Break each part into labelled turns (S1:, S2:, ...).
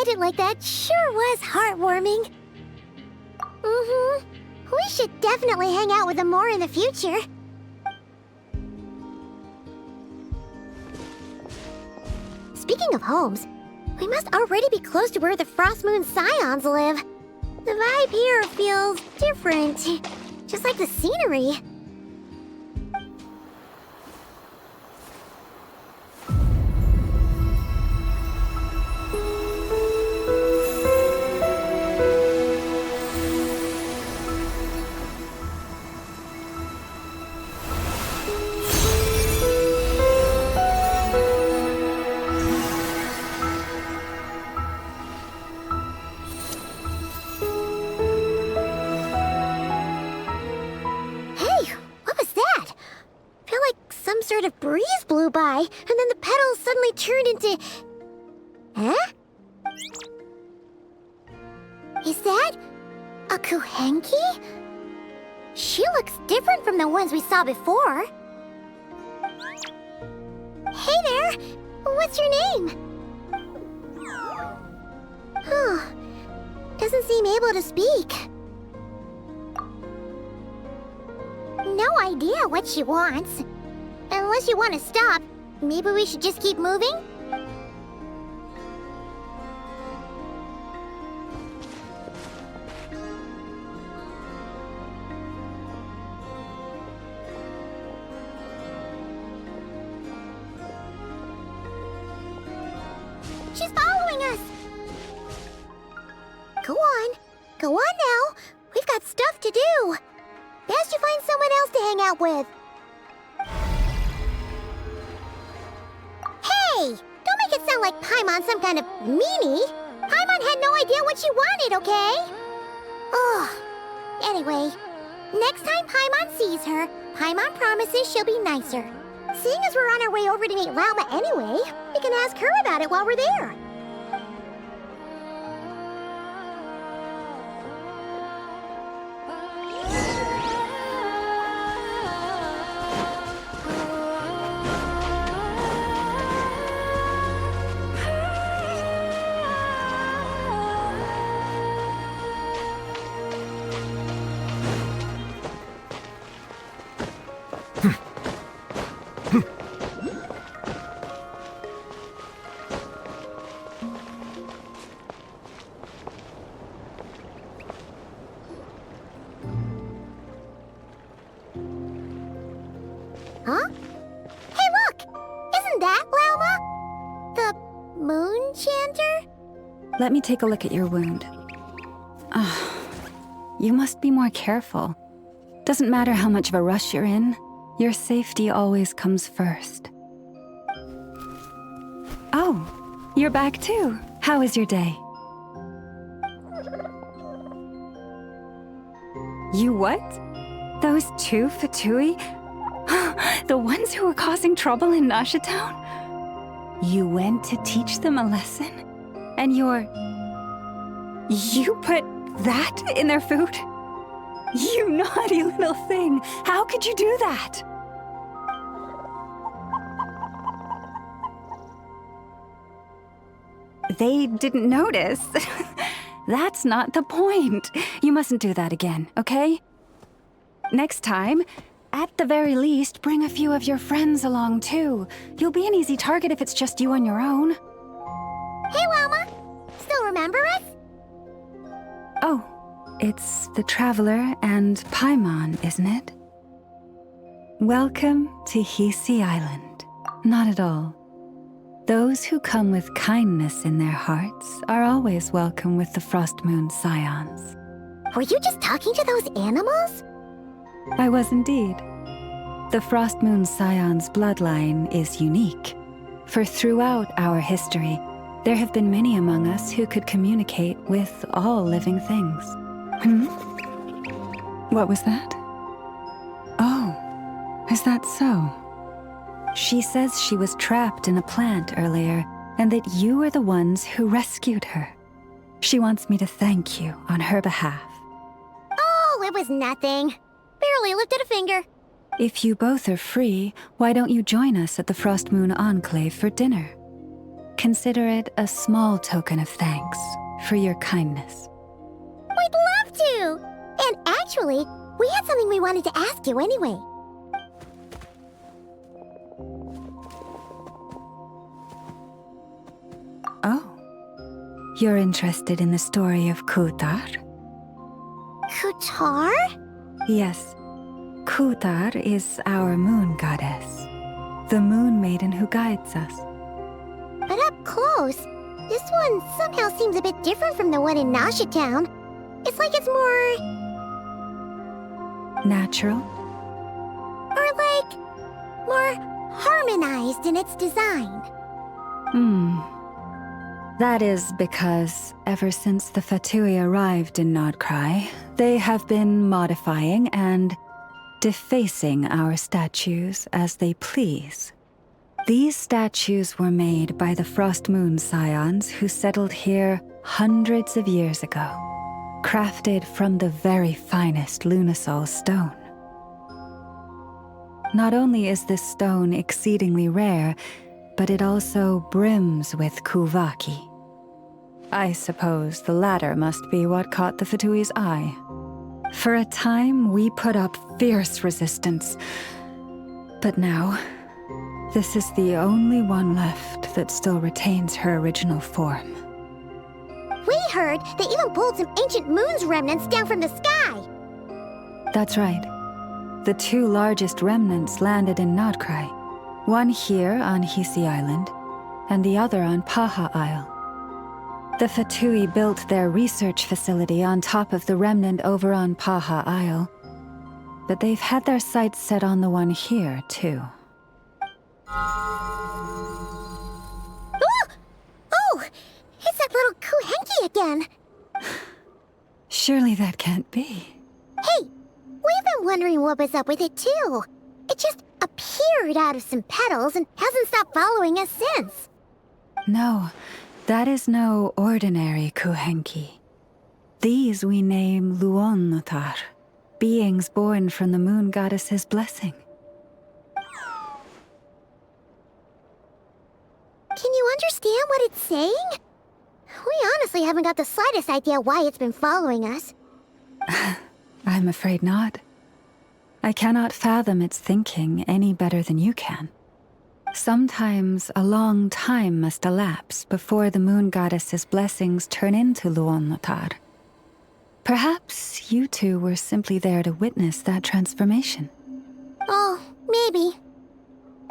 S1: it like that sure was heartwarming. Mm-hmm. We should definitely hang out with them more in the future. Speaking of homes, we must already be close to where the Frost Moon Scions live. The vibe here feels different, just like the scenery. Sort of breeze blew by, and then the petals suddenly turned into... Huh? Is that a Kuhenki? She looks different from the ones we saw before. Hey there! What's your name? Huh. Doesn't seem able to speak. No idea what she wants. Unless you want to stop, maybe we should just keep moving? She's following us! Go on. Go on now. We've got stuff to do. Best you find someone else to hang out with. Hey! Don't make it sound like Paimon's some kind of meanie. Paimon had no idea what she wanted, okay? Ugh. Anyway, next time Paimon sees her, Paimon promises she'll be nicer. Seeing as we're on our way over to meet Lauma anyway, we can ask her about it while we're there. Huh? Hey, look! Isn't that Lauma? The moon chanter?
S2: Let me take a look at your wound. You must be more careful. Doesn't matter how much of a rush you're in, your safety always comes first. Oh, you're back too. How was your day? You what? Those two Fatui? The ones who were causing trouble in Nasha Town? You went to teach them a lesson? And you put that in their food? You naughty little thing! How could you do that? They didn't notice. That's not the point. You mustn't do that again, okay? Next time, at the very least, bring a few of your friends along too. You'll be an easy target if it's just you on your own.
S1: Hey, Lauma! Still remember us?
S2: Oh, it's the Traveler and Paimon, isn't it? Welcome to Hisi Island. Not at all. Those who come with kindness in their hearts are always welcome with the Frost Moon Scions.
S1: Were you just talking to those animals?
S2: I was indeed. The Frost Moon Scions bloodline is unique, for throughout our history, there have been many among us who could communicate with all living things. What was that? Oh, is that so? She says she was trapped in a plant earlier, and that you are the ones who rescued her. She wants me to thank you on her behalf.
S1: Oh, it was nothing. Barely lifted a finger.
S2: If you both are free, why don't you join us at the Frost Moon Enclave for dinner? Consider it a small token of thanks for your kindness.
S1: We'd love to! And actually, we had something we wanted to ask you anyway.
S2: Oh. You're interested in the story of Kutar?
S1: Kutar?
S2: Yes. Kutar is our moon goddess. The moon maiden who guides us.
S1: But up close, this one somehow seems a bit different from the one in Nasha Town. It's like it's more...
S2: Natural?
S1: or like... more harmonized in its design.
S2: That is because ever since the Fatui arrived in Nodcry, they have been modifying and defacing our statues as they please. These statues were made by the Frost Moon Scions who settled here hundreds of years ago, crafted from the very finest Lunasol stone. Not only is this stone exceedingly rare, but it also brims with Kuvaki. I suppose the latter must be what caught the Fatui's eye. For a time, we put up fierce resistance, but now, this is the only one left that still retains her original form.
S1: We heard they even pulled some ancient moon's remnants down from the sky.
S2: That's right. The two largest remnants landed in Nodcry. One here on Hisi Island, and the other on Paha Isle. The Fatui built their research facility on top of the remnant over on Paha Isle, but they've had their sights set on the one here, too.
S1: Oh! It's that little Kuhenki again!
S2: Surely that can't be.
S1: Hey! We've been wondering what was up with it, too. It just appeared out of some petals and hasn't stopped following us since.
S2: No, that is no ordinary Kuhenki. These we name Luonnotar, beings born from the moon goddess's blessing.
S1: Can you understand what it's saying? We honestly haven't got the slightest idea why it's been following us.
S2: I'm afraid not. I cannot fathom its thinking any better than you can. Sometimes a long time must elapse before the moon goddess's blessings turn into Luonnotar. Perhaps you two were simply there to witness that transformation.
S1: Oh, maybe.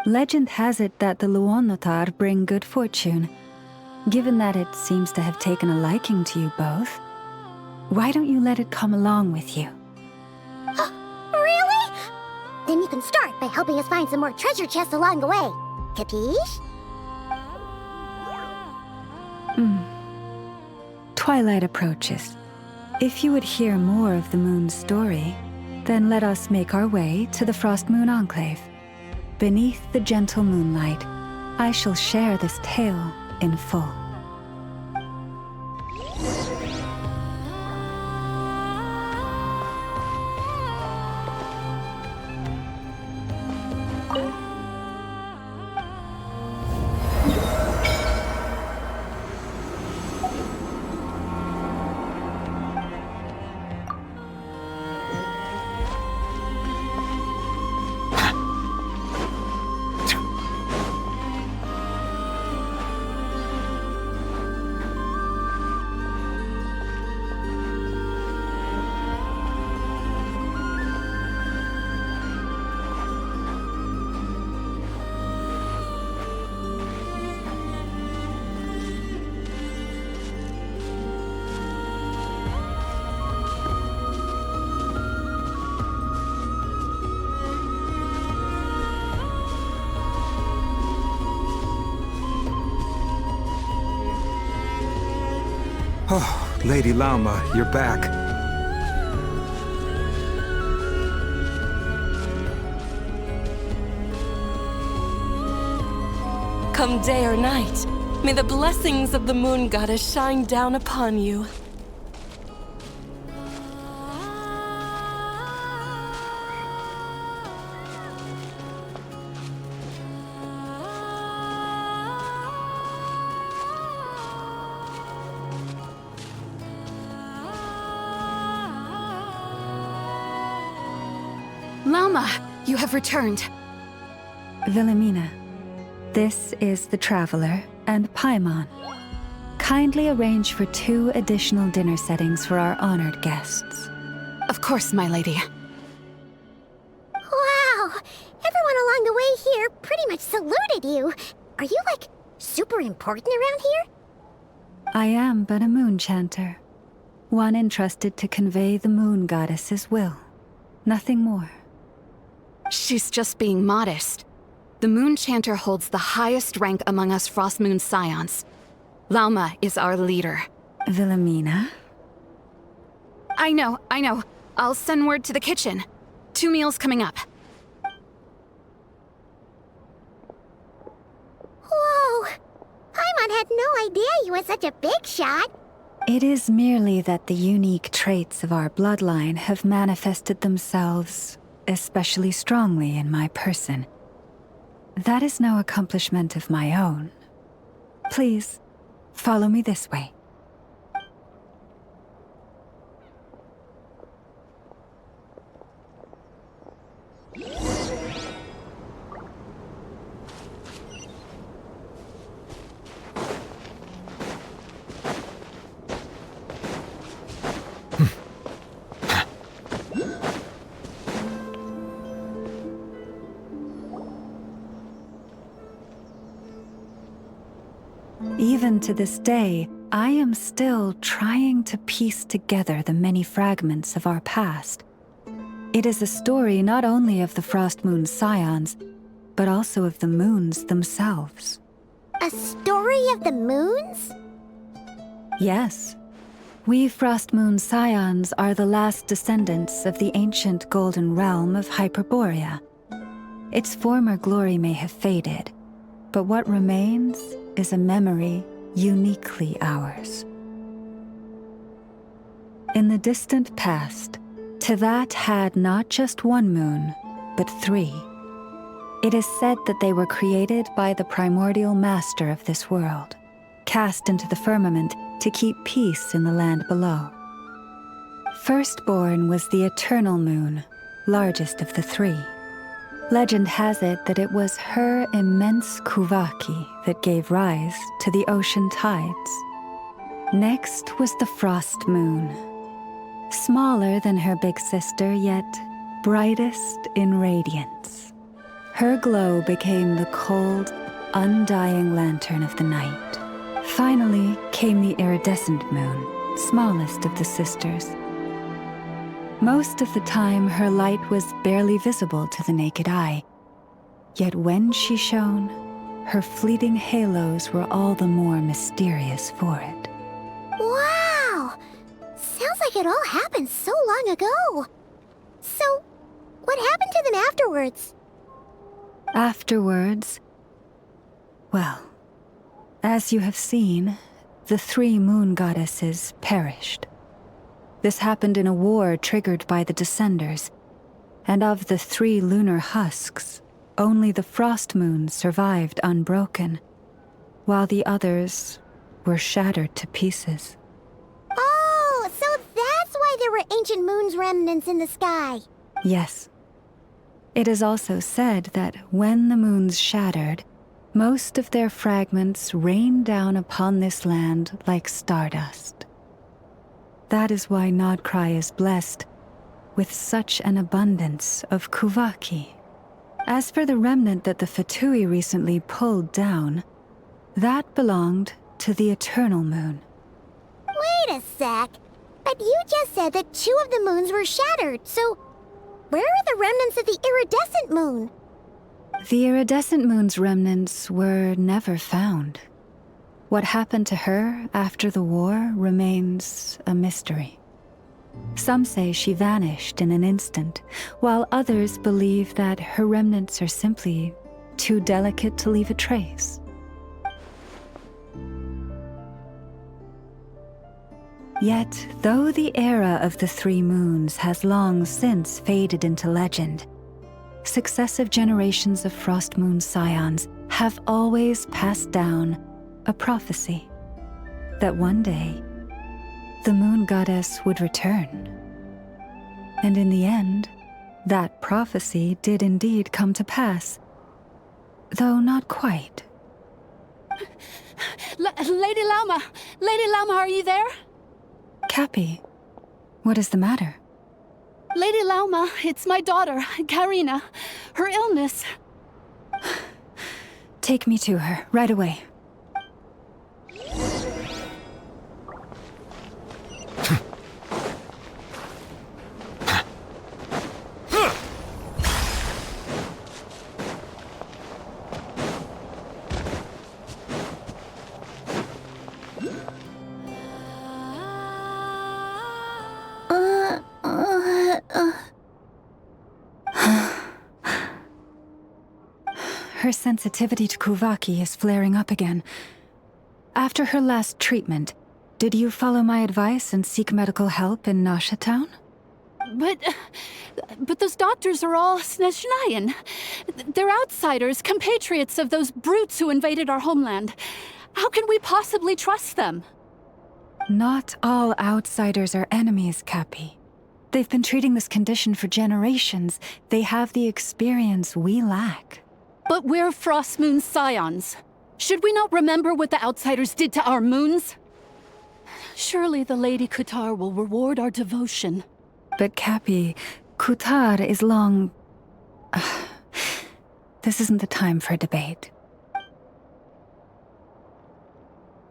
S2: Legend has it that the Luonnotar bring good fortune. Given that it seems to have taken a liking to you both, why don't you let it come along with you?
S1: Really? Then you can start by helping us find some more treasure chests along the way. Capiche?
S2: Twilight approaches. If you would hear more of the moon's story, then let us make our way to the Frost Moon Enclave. Beneath the gentle moonlight, I shall share this tale in full.
S3: Oh, Lady Lama, you're back.
S4: Come day or night, may the blessings of the moon goddess shine down upon you.
S2: Lauma, you have returned. Wilhelmina, this is the Traveler and Paimon. Kindly arrange for 2 additional dinner settings for our honored guests. Of course, my lady.
S1: Wow! Everyone along the way here pretty much saluted you. Are you, like, super important around here?
S2: I am but a moon chanter. One entrusted to convey the moon goddess's will. Nothing more.
S5: She's just being modest. The moon chanter holds the highest rank among us Frost Moon Scions. Lauma is our leader.
S2: Wilhelmina?
S5: I know. I'll send word to the kitchen. 2 meals coming up.
S1: Whoa! Paimon had no idea you were such a big shot.
S2: It is merely that the unique traits of our bloodline have manifested themselves especially strongly in my person. That is no accomplishment of my own. Please, follow me this way. Even to this day, I am still trying to piece together the many fragments of our past. It is a story not only of the Frost Moon Scions, but also of the moons themselves.
S1: A story of the moons?
S2: Yes. We Frost Moon Scions are the last descendants of the ancient golden realm of Hyperborea. Its former glory may have faded, but what remains is a memory uniquely ours. In the distant past, Tevat had not just 1 moon, but 3. It is said that they were created by the primordial master of this world, cast into the firmament to keep peace in the land below. Firstborn was the eternal moon, largest of the 3. Legend has it that it was her immense Kuvaki that gave rise to the ocean tides. Next was the frost moon. Smaller than her big sister, yet brightest in radiance. Her glow became the cold, undying lantern of the night. Finally came the iridescent moon, smallest of the sisters. Most of the time, her light was barely visible to the naked eye. Yet when she shone, her fleeting halos were all the more mysterious for it.
S1: Wow! Sounds like it all happened so long ago. So, what happened to them afterwards?
S2: Afterwards, well, as you have seen, the 3 moon goddesses perished. This happened in a war triggered by the Descenders, and of the 3 lunar husks, only the frost moon survived unbroken, while the others were shattered to pieces.
S1: Oh, so that's why there were ancient moon's remnants in the sky.
S2: Yes. It is also said that when the moons shattered, most of their fragments rained down upon this land like stardust. That is why Nodcry is blessed with such an abundance of Kuvaki. As for the remnant that the Fatui recently pulled down, that belonged to the Eternal Moon.
S1: Wait a sec. But you just said that 2 of the moons were shattered, so where are the remnants of the iridescent moon?
S2: The iridescent moon's remnants were never found. What happened to her after the war remains a mystery. Some say she vanished in an instant, while others believe that her remnants are simply too delicate to leave a trace. Yet, though the era of the 3 moons has long since faded into legend, successive generations of Frost Moon Scions have always passed down a prophecy that one day the moon goddess would return. And in the end, That prophecy did indeed come to pass. Though not quite.
S5: Lady Lauma! Lady Lauma, are you there?
S2: Cappy, what is the matter?
S5: Lady Lauma, it's my daughter, Karina. Her illness.
S2: Take me to her, right away. Her sensitivity to Kuvaki is flaring up again. After her last treatment, did you follow my advice and seek medical help in Nasha Town?
S5: But those doctors are all Snezhnayan. They're outsiders, compatriots of those brutes who invaded our homeland. How can we possibly trust them?
S2: Not all outsiders are enemies, Cappy. They've been treating this condition for generations. They have the experience we lack.
S5: But we're Frostmoon Scions. Should we not remember what the outsiders did to our moons? Surely the Lady Kutar will reward our devotion.
S2: But Cappy, Kutar is long... This isn't the time for a debate.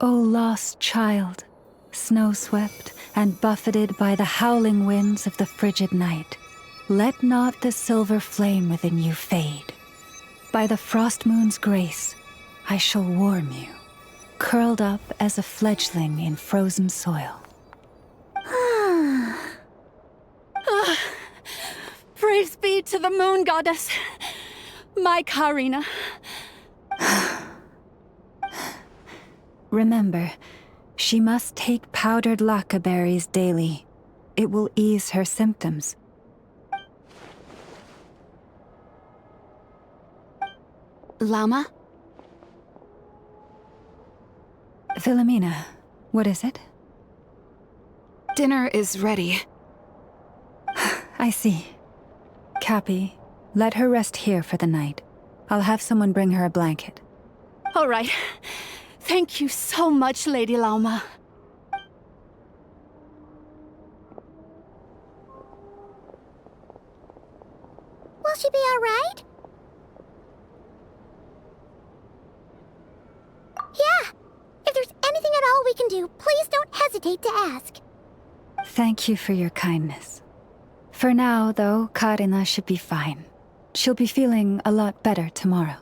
S2: O lost child, snow-swept and buffeted by the howling winds of the frigid night, let not the silver flame within you fade. By the frost moon's grace, I shall warm you, curled up as a fledgling in frozen soil.
S5: Praise be to the moon goddess, my Karina.
S2: Remember, she must take powdered laka berries daily. It will ease her symptoms.
S5: Lauma?
S2: Philomena, what is it?
S5: Dinner is ready.
S2: I see. Cappy, let her rest here for the night. I'll have someone bring her a blanket.
S5: All right. Thank you so much, Lady Lauma.
S1: Will she be all right? Yeah. If there's anything at all we can do, please don't hesitate to ask.
S2: Thank you for your kindness. For now, though, Karina should be fine. She'll be feeling a lot better tomorrow.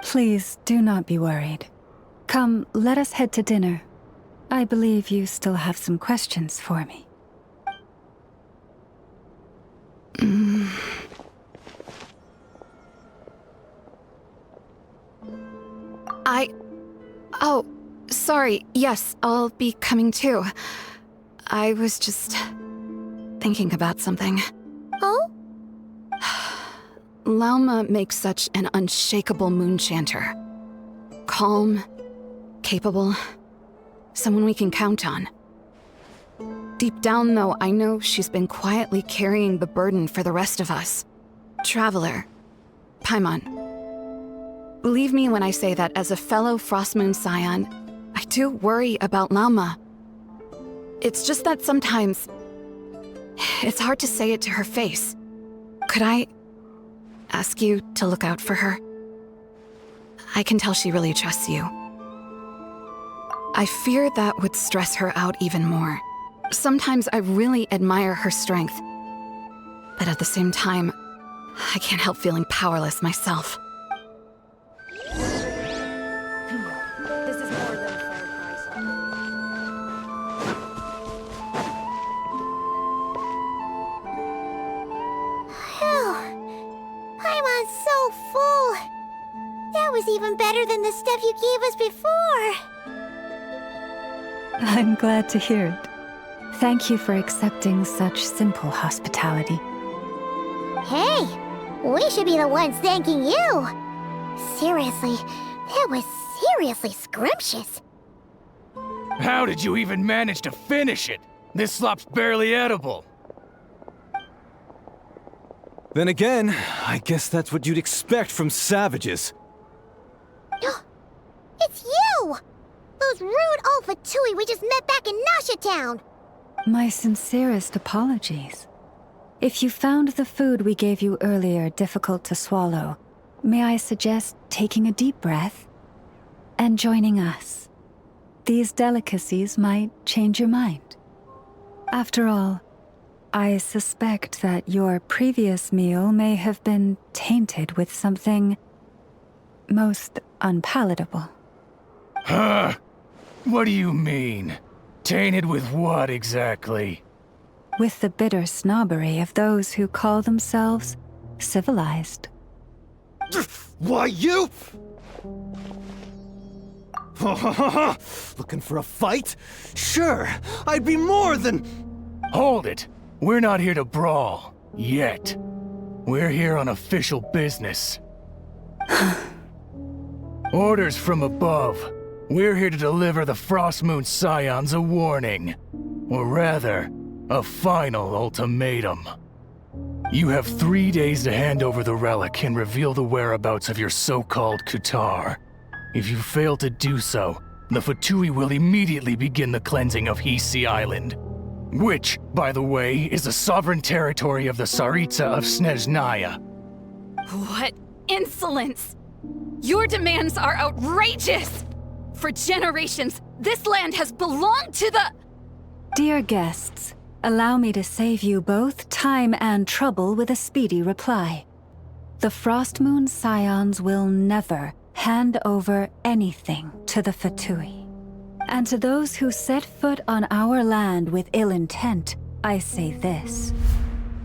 S2: Please do not be worried. Come, let us head to dinner. I believe you still have some questions for me.
S5: Oh, sorry. Yes, I'll be coming too. I was just thinking about something.
S1: Oh?
S5: Lauma makes such an unshakable moon chanter. Calm, capable, someone we can count on. Deep down, though, I know she's been quietly carrying the burden for the rest of us. Traveler, Paimon. Believe me when I say that as a fellow Frostmoon Scion, I do worry about Lauma. It's just that sometimes it's hard to say it to her face. Could I ask you to look out for her? I can tell she really trusts you. I fear that would stress her out even more. Sometimes I really admire her strength, but at the same time, I can't help feeling powerless myself.
S4: This is more than a fair price.
S1: Phew. Paimon's so full. That was even better than the stuff you gave us before.
S2: I'm glad to hear it. Thank you for accepting such simple hospitality.
S1: Hey, we should be the ones thanking you. Seriously, That was seriously scrumptious.
S6: How did you even manage to finish it? This slop's barely edible.
S3: Then again, I guess that's what you'd expect from savages.
S1: It's you! Those rude old Fatui we just met back in Nasha Town!
S2: My sincerest apologies. If you found the food we gave you earlier difficult to swallow, may I suggest taking a deep breath and joining us? These delicacies might change your mind. After all, I suspect that your previous meal may have been tainted with something most unpalatable.
S6: Huh? What do you mean? Tainted with what exactly?
S2: With the bitter snobbery of those who call themselves civilized.
S3: Why, you? Looking for a fight? Sure, I'd be more than...
S6: Hold it! We're not here to brawl. Yet. We're here on official business. Orders from above. We're here to deliver the Frostmoon Scions a warning. Or rather, a final ultimatum. You have 3 days to hand over the relic and reveal the whereabouts of your so-called Kutar. If you fail to do so, the Fatui will immediately begin the cleansing of Hisi Island. Which, by the way, is the sovereign territory of the Tsaritsa of Snezhnaya.
S5: What insolence! Your demands are outrageous! For generations, this land has belonged to the...
S2: Dear guests, allow me to save you both time and trouble with a speedy reply. The Frostmoon Scions will never hand over anything to the Fatui. And to those who set foot on our land with ill intent, I say this.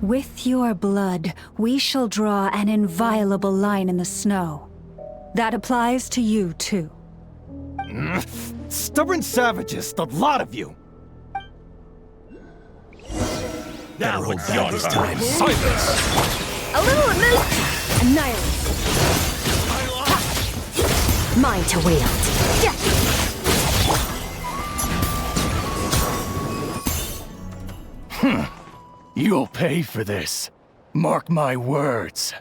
S2: With your blood, we shall draw an inviolable line in the snow. That applies to you, too.
S3: Stubborn savages, the lot of you!
S6: Now hold back this time. Silence!
S7: A little remove. Annihilate. Mine to wield. Yeah.
S6: You'll pay for this. Mark my words.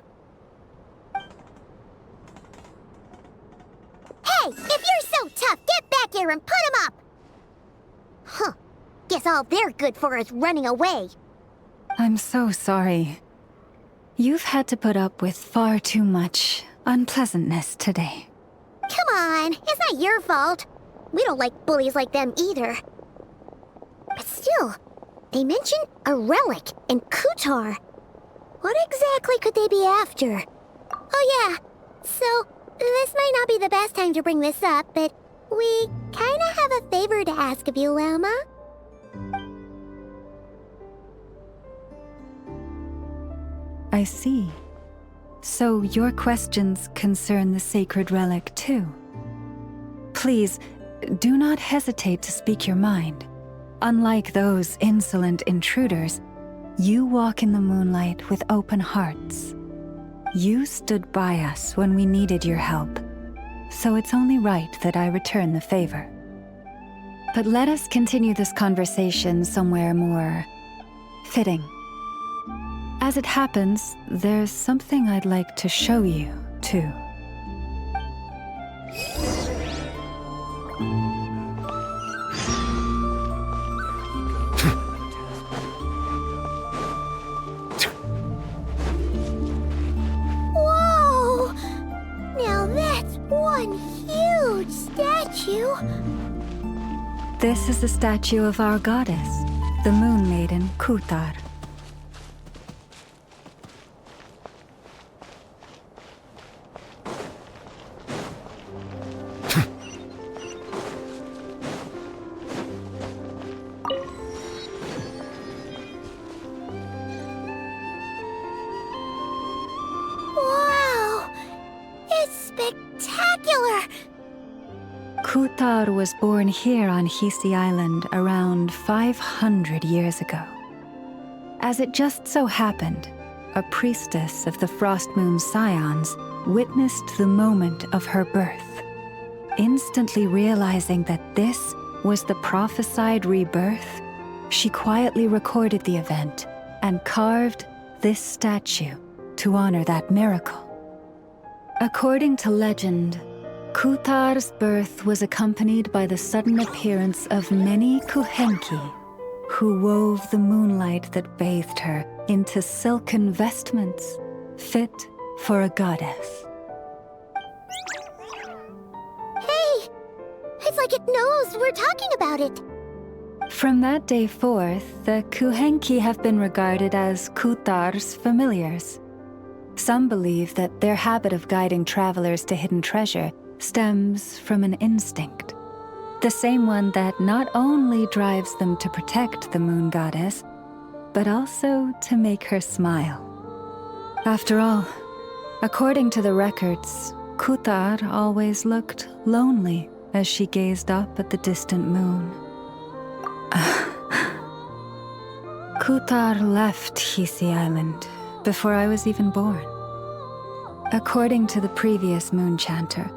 S1: Hey, if you're so tough, get back here and put him up! Huh. Guess all they're good for is running away.
S2: I'm so sorry. You've had to put up with far too much unpleasantness today.
S1: Come on, it's not your fault. We don't like bullies like them either. But still, they mentioned a relic in Kutar. What exactly could they be after? Oh yeah, so this might not be the best time to bring this up, but we kinda have a favor to ask of you, Lama.
S2: I see. So your questions concern the sacred relic too. Please, do not hesitate to speak your mind. Unlike those insolent intruders, you walk in the moonlight with open hearts. You stood by us when we needed your help, so it's only right that I return the favor. But let us continue this conversation somewhere more fitting. As it happens, there's something I'd like to show you, too.
S1: Whoa! Now that's one huge statue.
S2: This is the statue of our goddess, the Moon Maiden Kutar.
S1: Wow! It's spectacular!
S2: Kutar was born here on Hisi Island around 500 years ago. As it just so happened, a priestess of the Frostmoon Scions witnessed the moment of her birth. instantly realizing that this was the prophesied rebirth, she quietly recorded the event and carved this statue to honor that miracle. According to legend, Kutar's birth was accompanied by the sudden appearance of many Kuhenki, who wove the moonlight that bathed her into silken vestments fit for a goddess.
S1: Hey! It's like it knows we're talking about it.
S2: From that day forth, the Kuhenki have been regarded as Kutar's familiars. Some believe that their habit of guiding travelers to hidden treasure stems from an instinct. The same one that not only drives them to protect the moon goddess, but also to make her smile. After all, according to the records, Kutar always looked lonely as she gazed up at the distant moon. Kutar left Hisi Island before I was even born. According to the previous moon chanter,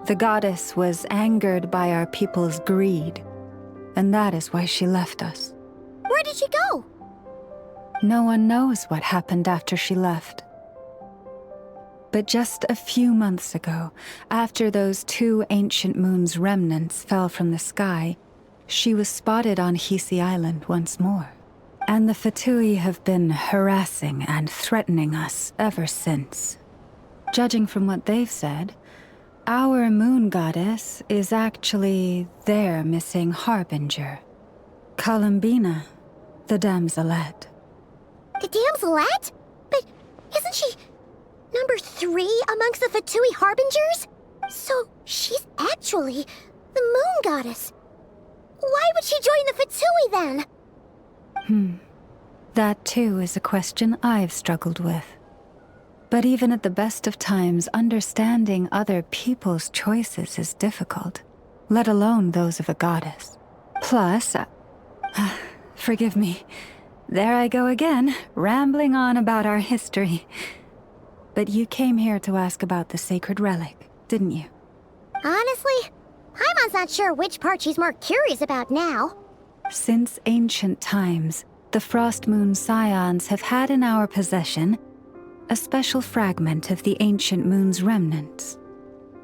S2: the goddess was angered by our people's greed, and that is why she left us.
S1: Where did she go?
S2: No one knows what happened after she left. But just a few months ago, after those 2 ancient moon's remnants fell from the sky, she was spotted on Hisi Island once more. And the Fatui have been harassing and threatening us ever since. Judging from what they've said, our moon goddess is actually their missing harbinger, Columbina, the damselette.
S1: The damselette? But isn't she number 3 amongst the Fatui harbingers? So she's actually the moon goddess. Why would she join the Fatui then?
S2: That too is a question I've struggled with. But even at the best of times, understanding other people's choices is difficult, let alone those of a goddess. Plus, forgive me, there I go again, rambling on about our history. But you came here to ask about the sacred relic, didn't you?
S1: Honestly, Paimon's not sure which part she's more curious about now.
S2: Since ancient times, the Frost Moon Scions have had in our possession a special fragment of the ancient moon's remnants.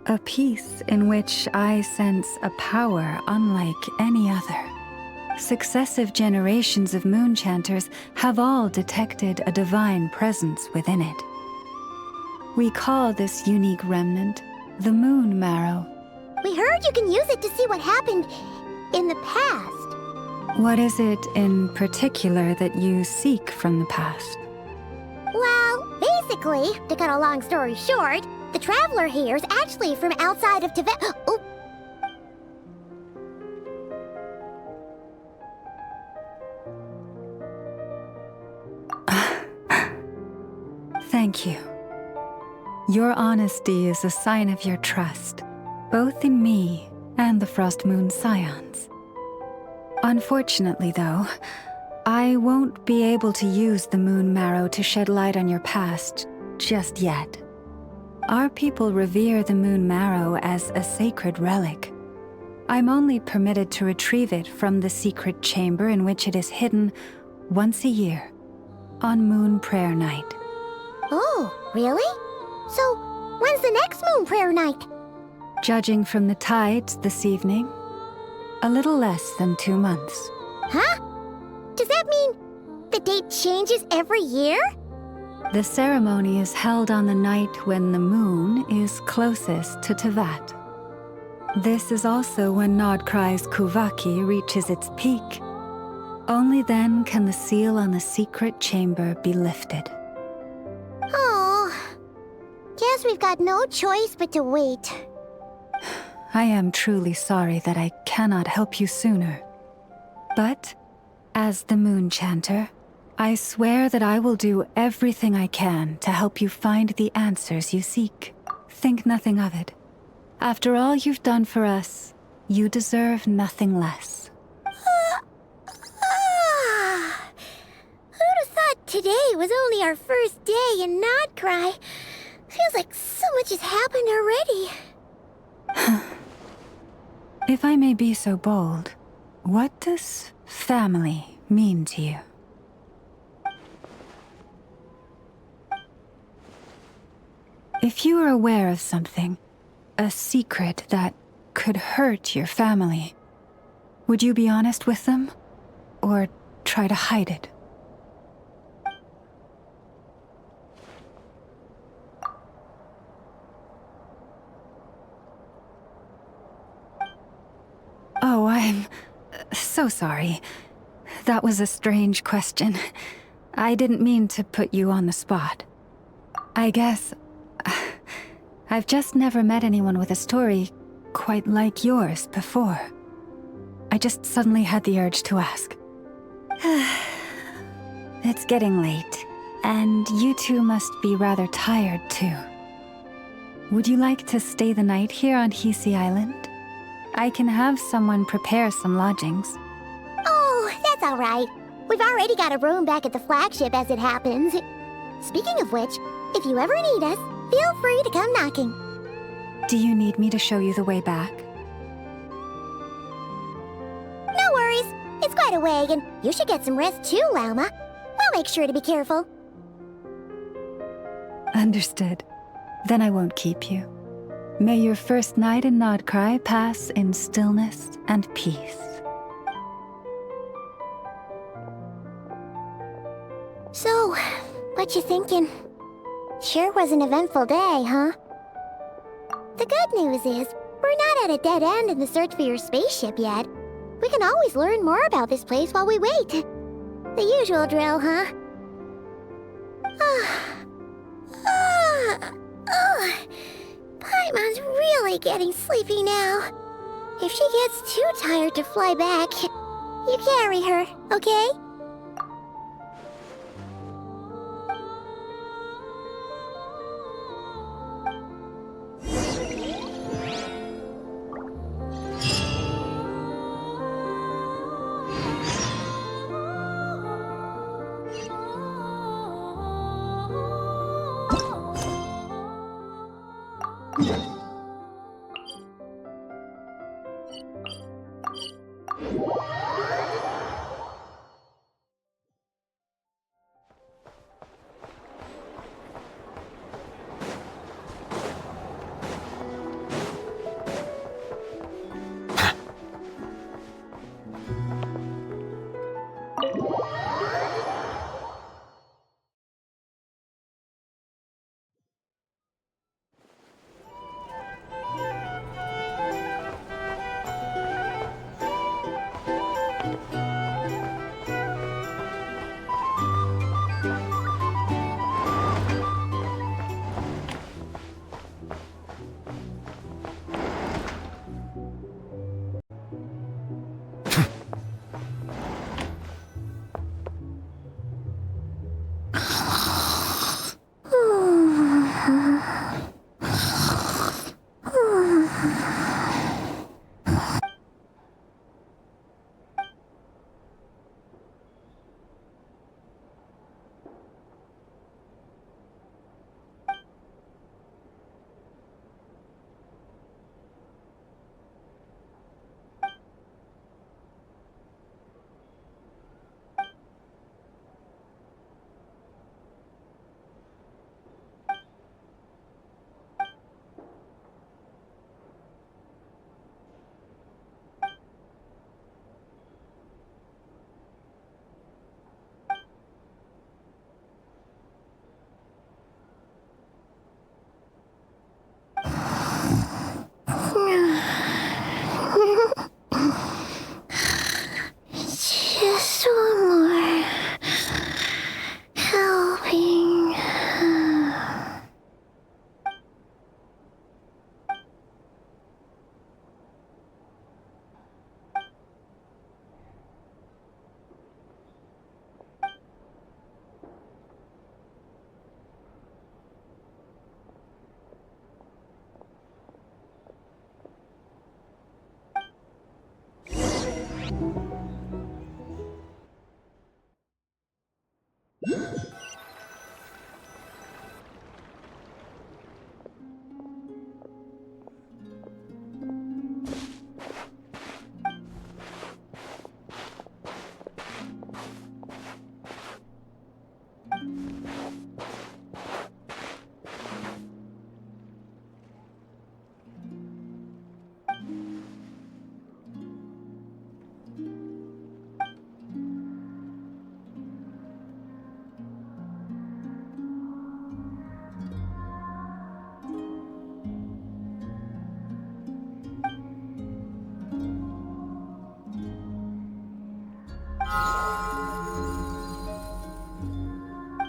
S2: A piece in which I sense a power unlike any other. Successive generations of moon chanters have all detected a divine presence within it. We call this unique remnant the Moon Marrow.
S1: We heard you can use it to see what happened in the past.
S2: What is it in particular that you seek from the past?
S1: Well, basically, to cut a long story short, the traveler here is actually from outside of Tibet. Oh.
S2: Thank you. Your honesty is a sign of your trust, both in me and the Frost Moon Scions. Unfortunately, though, I won't be able to use the Moon Marrow to shed light on your past just yet. Our people revere the Moon Marrow as a sacred relic. I'm only permitted to retrieve it from the secret chamber in which it is hidden once a year, on Moon Prayer Night.
S1: Oh, really? So, when's the next Moon Prayer Night?
S2: Judging from the tides this evening, a little less than 2 months.
S1: Huh? Does that mean the date changes every year?
S2: The ceremony is held on the night when the moon is closest to Tevat. This is also when Nodkrai's Kuvaki reaches its peak. Only then can the seal on the secret chamber be lifted.
S1: Oh, guess we've got no choice but to wait.
S2: I am truly sorry that I cannot help you sooner. But, as the Moon Chanter, I swear that I will do everything I can to help you find the answers you seek. Think nothing of it. After all you've done for us, you deserve nothing less.
S1: Who'd have thought today was only our first day in Nodcry? Feels like so much has happened already.
S2: If I may be so bold, what does family mean to you? If you are aware of something, a secret that could hurt your family, would you be honest with them? Or try to hide it? Oh, I'm so sorry. That was a strange question. I didn't mean to put you on the spot. I guess I've just never met anyone with a story quite like yours before. I just suddenly had the urge to ask. It's getting late, and you two must be rather tired too. Would you like to stay the night here on Hisi Island? I can have someone prepare some lodgings.
S1: Oh, that's all right. We've already got a room back at the flagship as it happens. Speaking of which, if you ever need us, feel free to come knocking.
S2: Do you need me to show you the way back?
S1: No worries. It's quite a way, and you should get some rest too, Lauma. We'll make sure to be careful.
S2: Understood. Then I won't keep you. May your first night in Nodcry pass in stillness and peace.
S1: So, what you thinking? Sure was an eventful day, huh? The good news is, we're not at a dead end in the search for your spaceship yet. We can always learn more about this place while we wait. The usual drill, huh? Paimon's really getting sleepy now. If she gets too tired to fly back, you carry her, okay?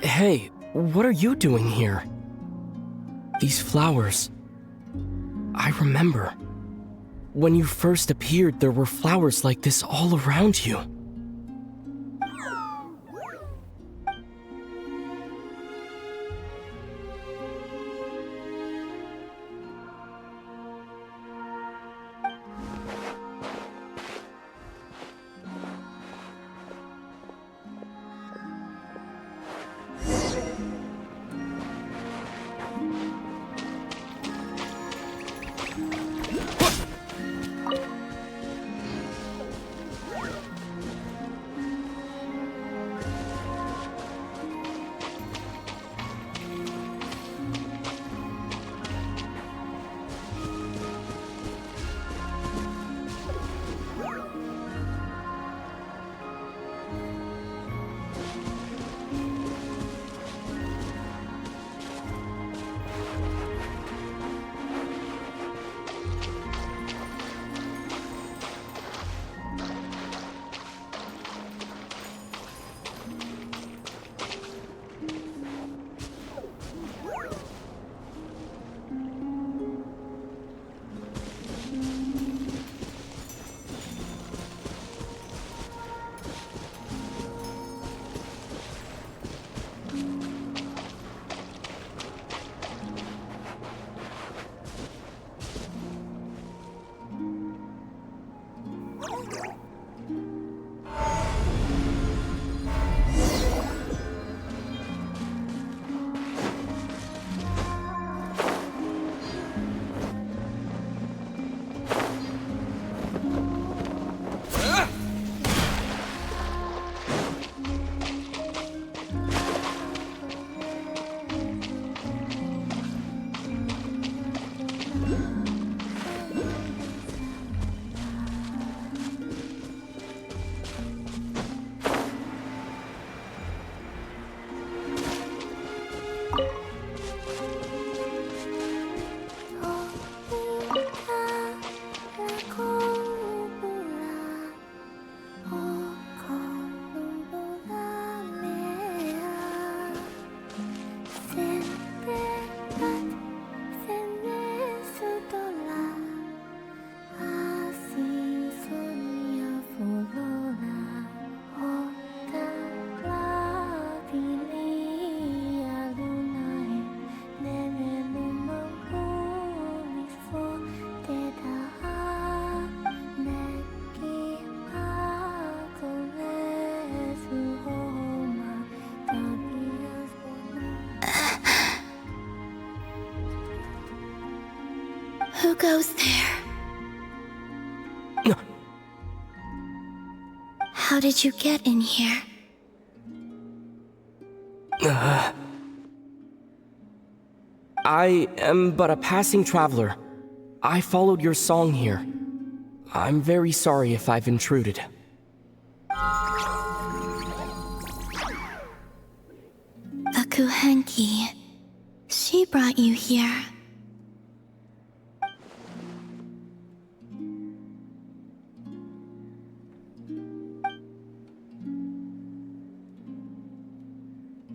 S8: Hey, what are you doing here? These flowers... I remember. When you first appeared, there were flowers like this all around you.
S1: Who goes there? How did you get in here?
S8: I am but a passing traveler. I followed your song here. I'm very sorry if I've intruded.
S1: The Kuhenki. She brought you here.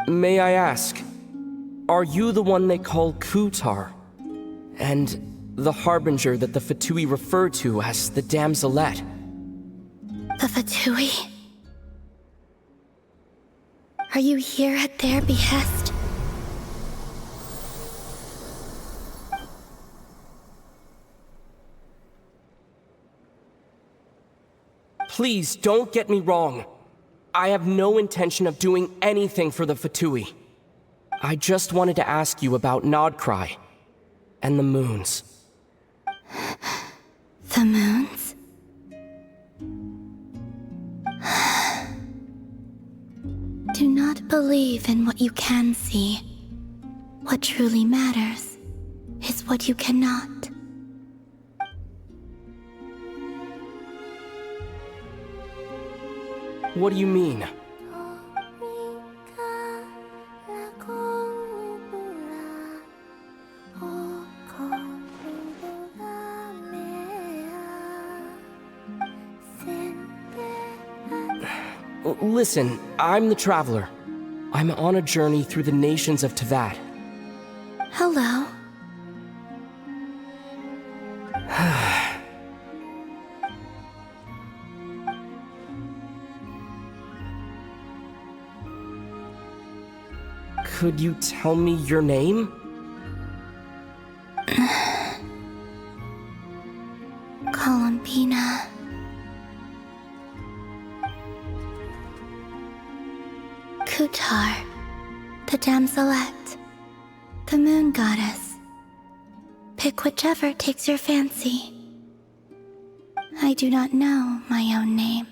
S8: May I ask, are you the one they call Kutar? And the harbinger that the Fatui refer to as the Damselette?
S1: The Fatui? Are you here at their behest?
S8: Please don't get me wrong. I have no intention of doing anything for the Fatui. I just wanted to ask you about Nodcry and the moons.
S1: The moons? Do not believe in what you can see. What truly matters is what you cannot.
S8: What do you mean? Listen, I'm the Traveler. I'm on a journey through the nations of Tevat.
S1: Hello.
S8: Could you tell me your name?
S1: Columbina. Kutar, the damselette, the moon goddess. Pick whichever takes your fancy. I do not know my own name.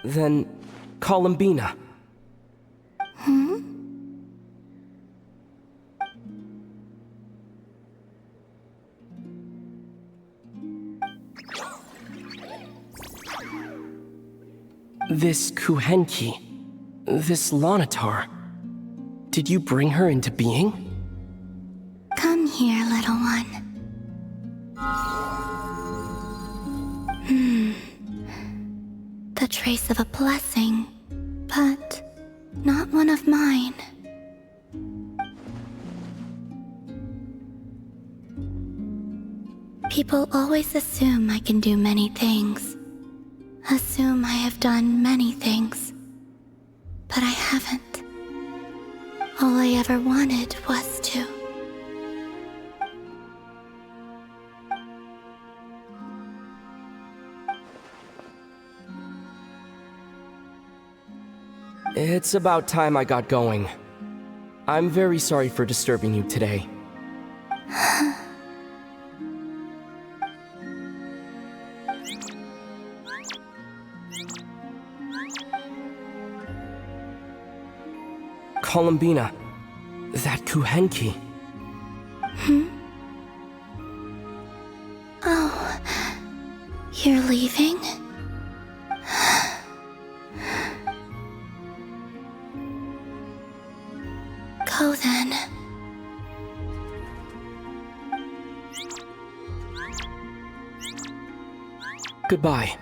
S8: Then, Columbina. This Kuhenki, this Lanatar, did you bring her into being?
S1: Come here, little one. The trace of a blessing, but not one of mine. People always assume I can do many things. Assume I have done many things. But I haven't. All I ever wanted was to.
S8: It's about time I got going. I'm very sorry for disturbing you today. Columbina, that Kuhenki.
S1: Oh, you're leaving? Go then.
S8: Goodbye.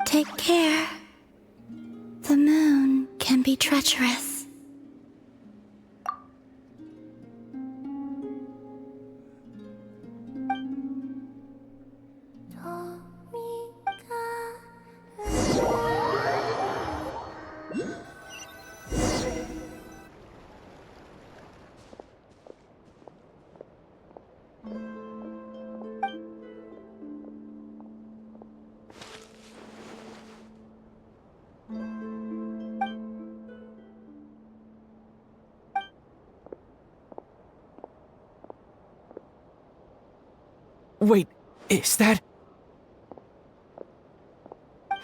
S1: Take care. The moon can be treacherous.
S8: Wait, is that...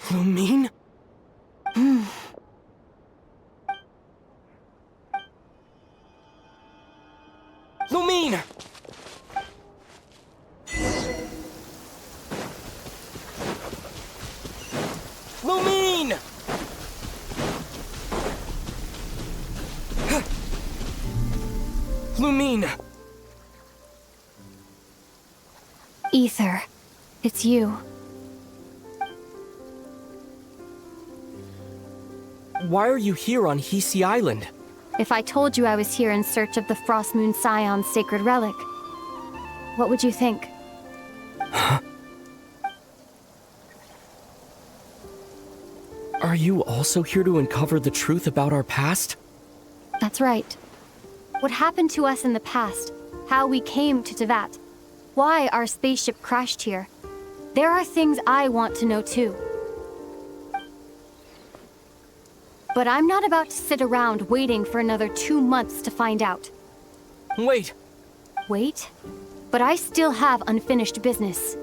S8: Lumine? Lumine! Lumine! Lumine!
S2: Ether, it's you.
S8: Why are you here on Hisi Island?
S9: If I told you I was here in search of the Frost Moon Scion's sacred relic, what would you think?
S8: Are you also here to uncover the truth about our past?
S9: That's right. What happened to us in the past, how we came to Tevat, why our spaceship crashed here. There are things I want to know too. But I'm not about to sit around waiting for another 2 months to find out.
S8: Wait!
S9: Wait? But I still have unfinished business.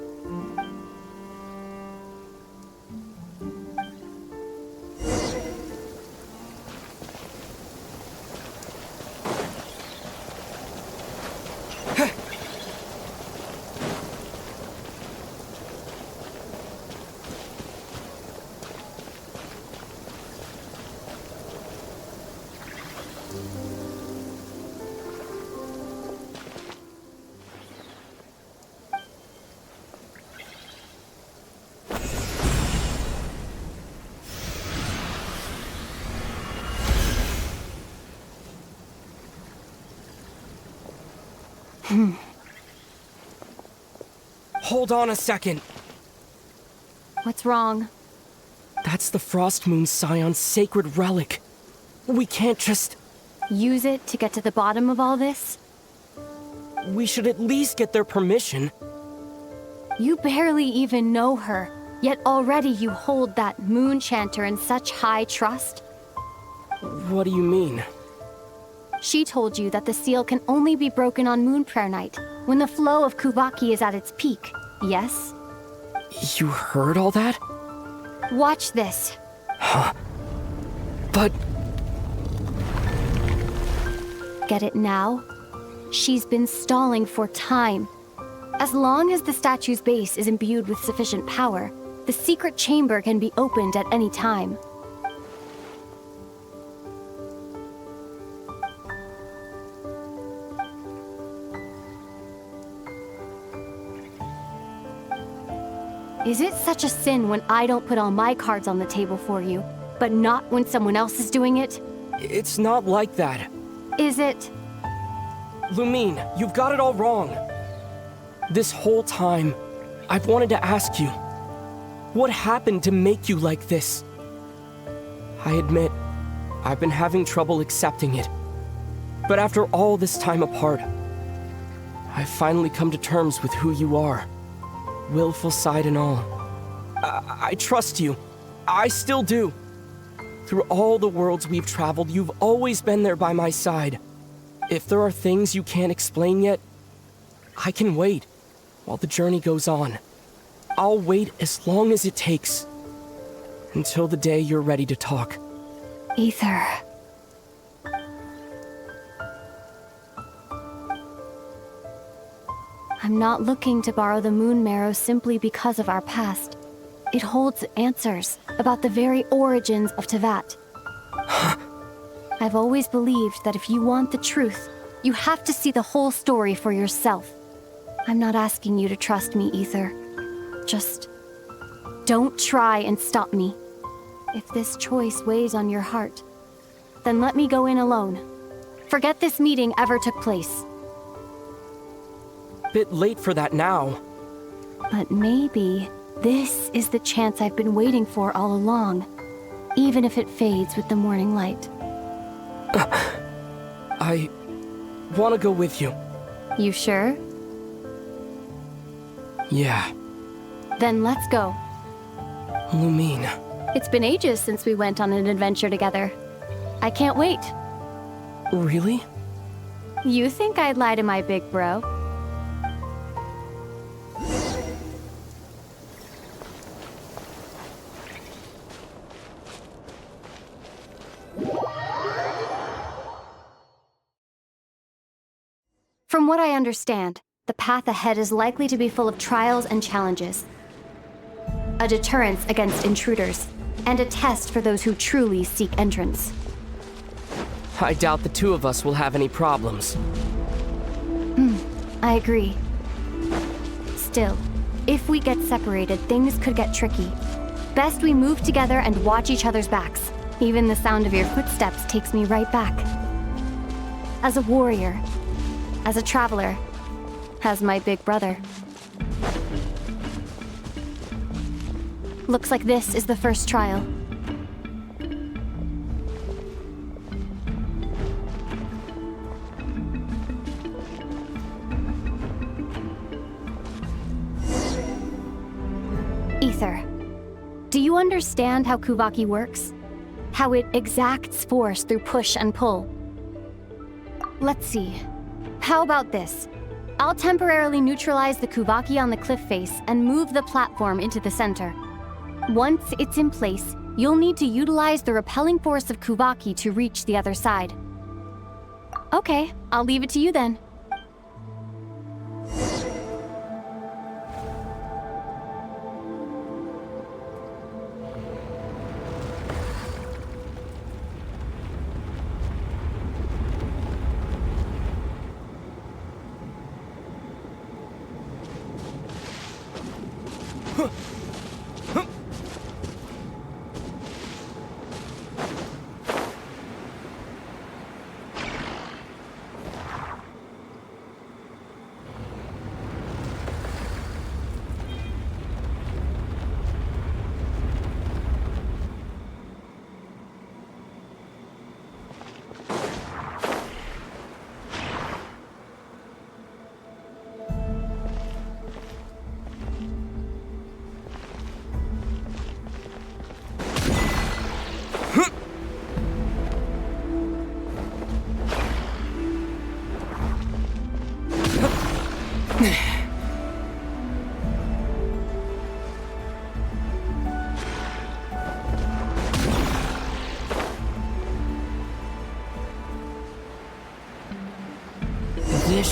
S8: Hold on a second.
S9: What's wrong?
S8: That's the Frost Moon Scion's sacred relic. We can't just...
S9: Use it to get to the bottom of all this?
S8: We should at least get their permission.
S9: You barely even know her, yet already you hold that moon chanter in such high trust.
S8: What do you mean?
S9: She told you that the seal can only be broken on Moon Prayer Night, when the flow of Kuvaki is at its peak, yes?
S8: You heard all that?
S9: Watch this.
S8: But...
S9: Get it now? She's been stalling for time. As long as the statue's base is imbued with sufficient power, the secret chamber can be opened at any time. Is it such a sin when I don't put all my cards on the table for you, but not when someone else is doing it?
S8: It's not like that.
S9: Is it?
S8: Lumine, you've got it all wrong. This whole time, I've wanted to ask you, what happened to make you like this? I admit, I've been having trouble accepting it. But after all this time apart, I've finally come to terms with who you are. Willful side and all. I trust you. I still do. Through all the worlds we've traveled, you've always been there by my side. If there are things you can't explain yet, I can wait while the journey goes on. I'll wait as long as it takes. Until the day you're ready to talk.
S9: Ether. I'm not looking to borrow the Moon Marrow simply because of our past. It holds answers about the very origins of Teyvat. I've always believed that if you want the truth, you have to see the whole story for yourself. I'm not asking you to trust me, Ether. Just don't try and stop me. If this choice weighs on your heart, then let me go in alone. Forget this meeting ever took place.
S8: Bit late for that now.
S9: But maybe this is the chance I've been waiting for all along, even if it fades with the morning light.
S8: I want to go with you.
S9: You sure?
S8: Yeah.
S9: Then let's go.
S8: Lumine.
S9: It's been ages since we went on an adventure together. I can't wait.
S8: Really?
S9: You think I'd lie to my big bro? From what I understand, the path ahead is likely to be full of trials and challenges. A deterrence against intruders, and a test for those who truly seek entrance.
S8: I doubt the two of us will have any problems.
S9: I agree. Still, if we get separated, things could get tricky. Best we move together and watch each other's backs. Even the sound of your footsteps takes me right back. As a warrior, as a traveler, as my big brother. Looks like this is the first trial. Ether, do you understand how Kuvaki works? How it exacts force through push and pull? Let's see. How about this? I'll temporarily neutralize the Kuvaki on the cliff face and move the platform into the center. Once it's in place, you'll need to utilize the repelling force of Kuvaki to reach the other side. Okay, I'll leave it to you then.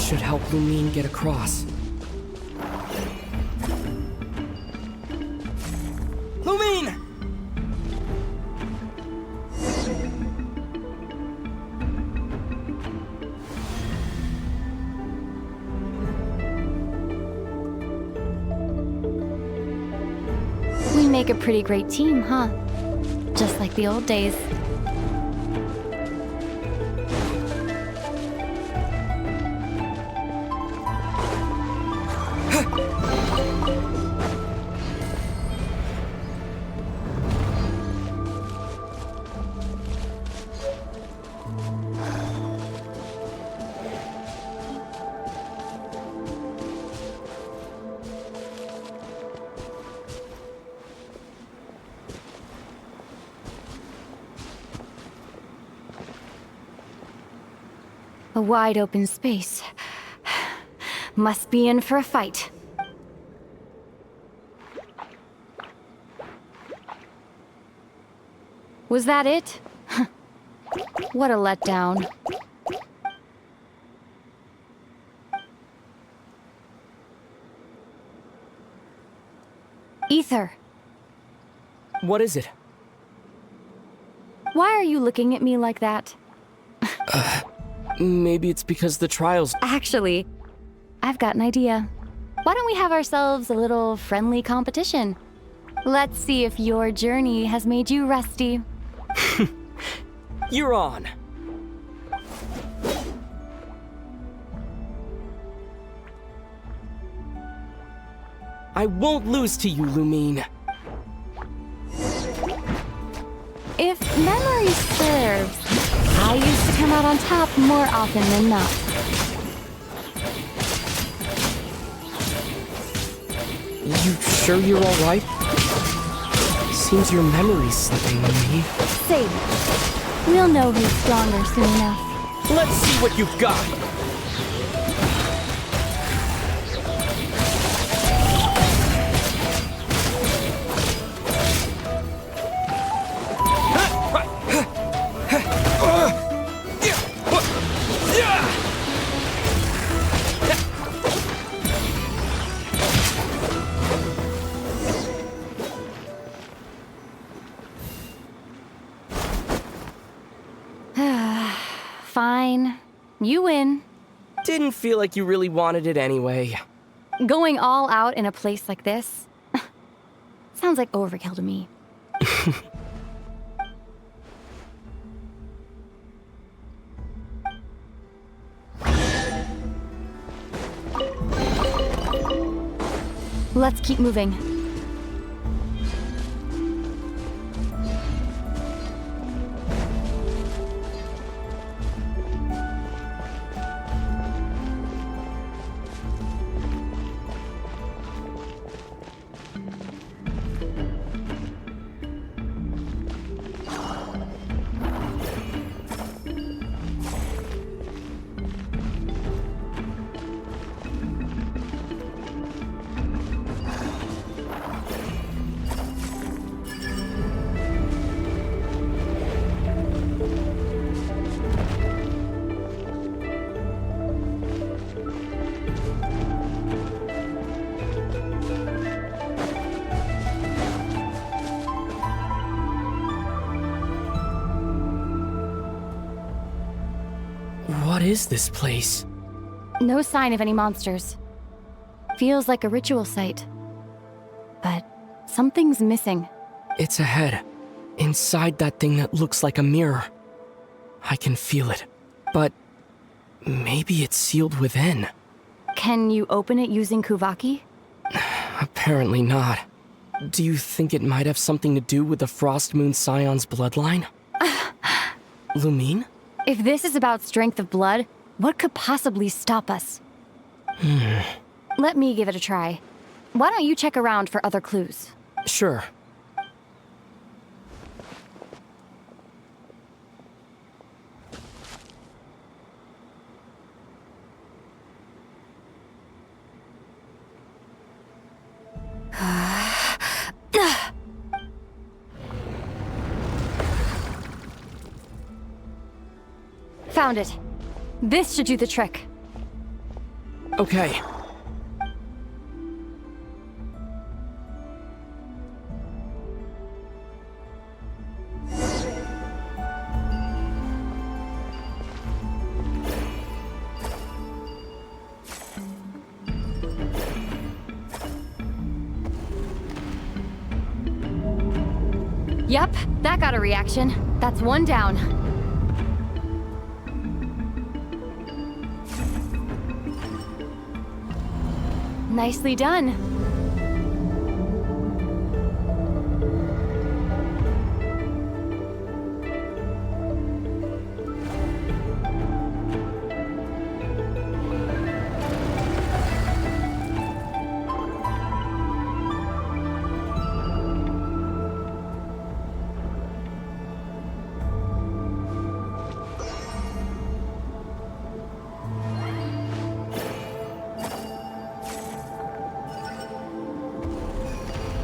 S8: should help Lumine get across. Lumine!
S9: We make a pretty great team, huh? Just like the old days. A wide open space. Must be in for a fight. Was that it? What a letdown. Ether,
S8: What is it?
S9: why are you looking at me like that?
S8: Maybe it's because the trials...
S9: Actually, I've got an idea. Why don't we have ourselves a little friendly competition? Let's see if your journey has made you rusty.
S8: You're on. I won't lose to you, Lumine.
S9: If memory serves, I used to come out on top more often than not.
S8: You sure you're alright? Seems your memory's slipping, Lumine.
S9: Save it. We'll know who's stronger soon enough.
S8: Let's see what you've got.
S9: Fine. You win.
S8: Didn't feel like you really wanted it anyway.
S9: Going all out in a place like this? Sounds like overkill to me. Let's keep moving.
S8: What is this place?
S9: No sign of any monsters. Feels like a ritual site. But something's missing.
S8: It's ahead. Inside that thing that looks like a mirror. I can feel it. But maybe it's sealed within.
S9: Can you open it using Kuvaki?
S8: Apparently not. Do you think it might have something to do with the Frost Moon Scion's bloodline? Lumine?
S9: If this is about strength of blood, what could possibly stop us? Let me give it a try. Why don't you check around for other clues?
S8: Sure.
S9: Found it. This should do the trick.
S8: Okay.
S9: Yep, that got a reaction. That's one down. Nicely done.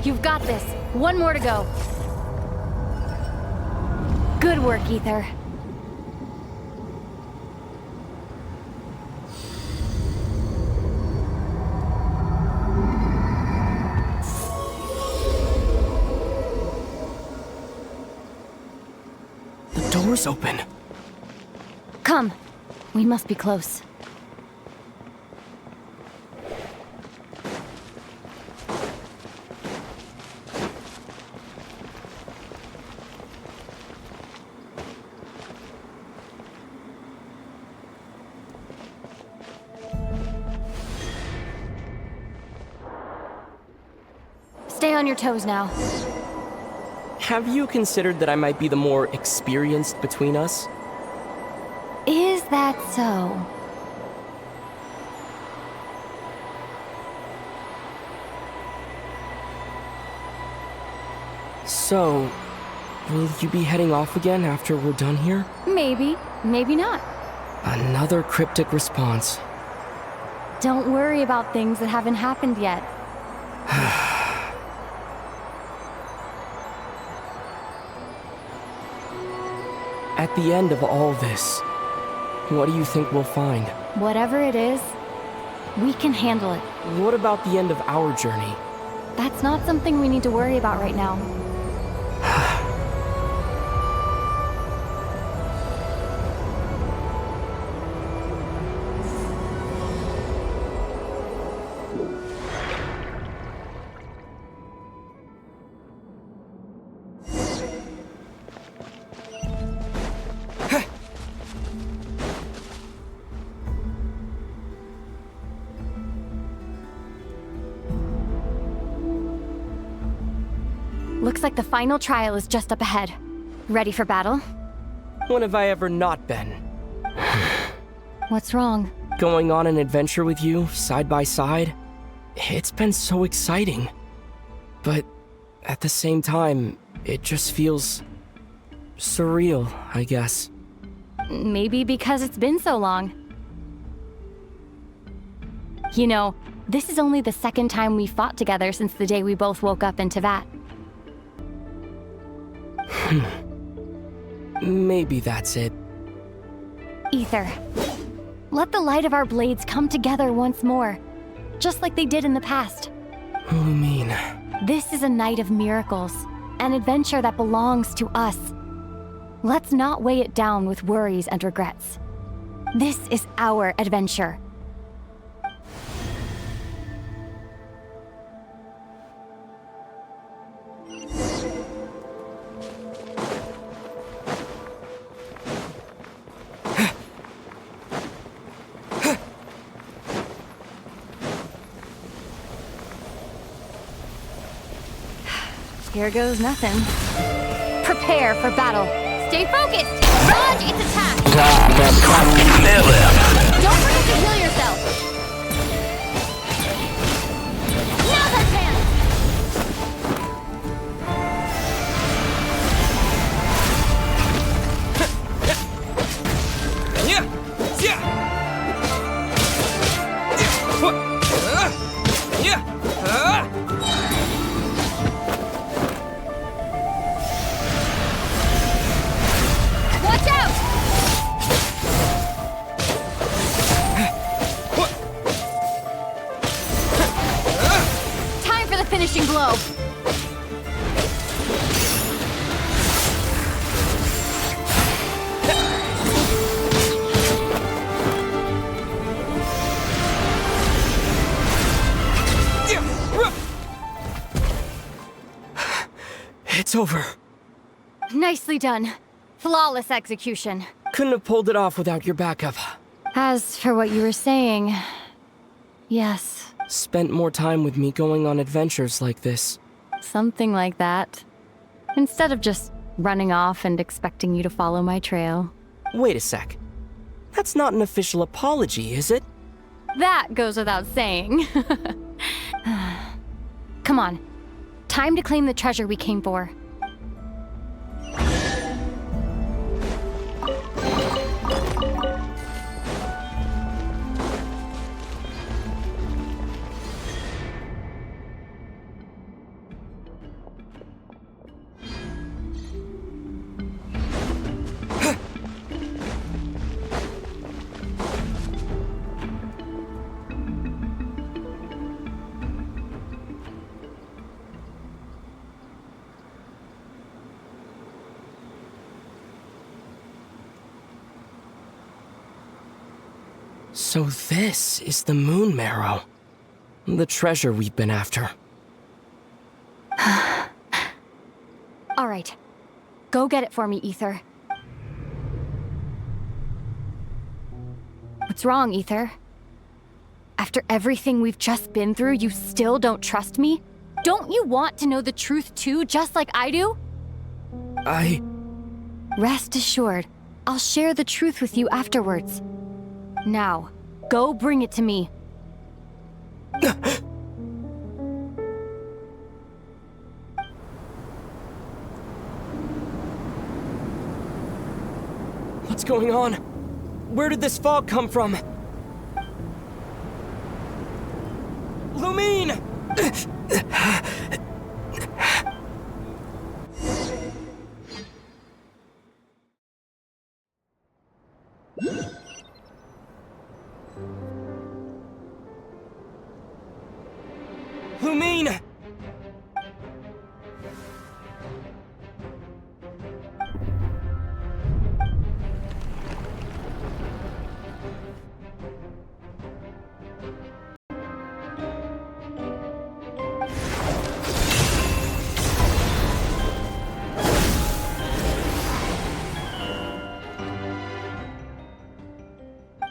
S9: You've got this. One more to go. Good work, Ether.
S8: The door's open.
S9: Come. We must be close. Stay on your toes now.
S8: Have you considered that I might be the more experienced between us?
S9: Is that so?
S8: So, will you be heading off again after we're done here?
S9: Maybe, maybe not.
S8: Another cryptic response.
S9: Don't worry about things that haven't happened yet.
S8: At the end of all this, what do you think we'll find?
S9: Whatever it is, we can handle it.
S8: What about the end of our journey?
S9: That's not something we need to worry about right now. Looks like the final trial is just up ahead. Ready for battle?
S8: When have I ever not been?
S9: What's wrong?
S8: Going on an adventure with you, side by side, it's been so exciting. But at the same time, it just feels surreal, I guess.
S9: Maybe because it's been so long. You know, this is only the second time we fought together since the day we both woke up in Tevat.
S8: Maybe that's it.
S9: Ether, let the light of our blades come together once more, just like they did in the past.
S8: What do you mean?
S9: This is a night of miracles, an adventure that belongs to us. Let's not weigh it down with worries and regrets. This is our adventure. Here goes nothing. Prepare for battle. Stay focused! Dodge its attack! Don't forget to heal yourself! Now's our chance! Watch out!
S8: over.
S9: Nicely done. Flawless execution.
S8: Couldn't have pulled it off without your backup.
S9: As for what you were saying, yes,
S8: Spent more time with me going on adventures like this.
S9: something like that. Instead of just running off and expecting you to follow my trail.
S8: Wait a sec. That's not an official apology, is it?
S9: That goes without saying. Come on. Time to claim the treasure we came for.
S8: So this is the Moon Marrow. The treasure we've been after.
S9: All right. Go get it for me, Ether. What's wrong, Ether? After everything we've just been through, you still don't trust me? Don't you want to know the truth too, just like I do? Rest assured, I'll share the truth with you afterwards. Now, go bring it to me.
S8: What's going on? Where did this fog come from? Lumine! Lumine!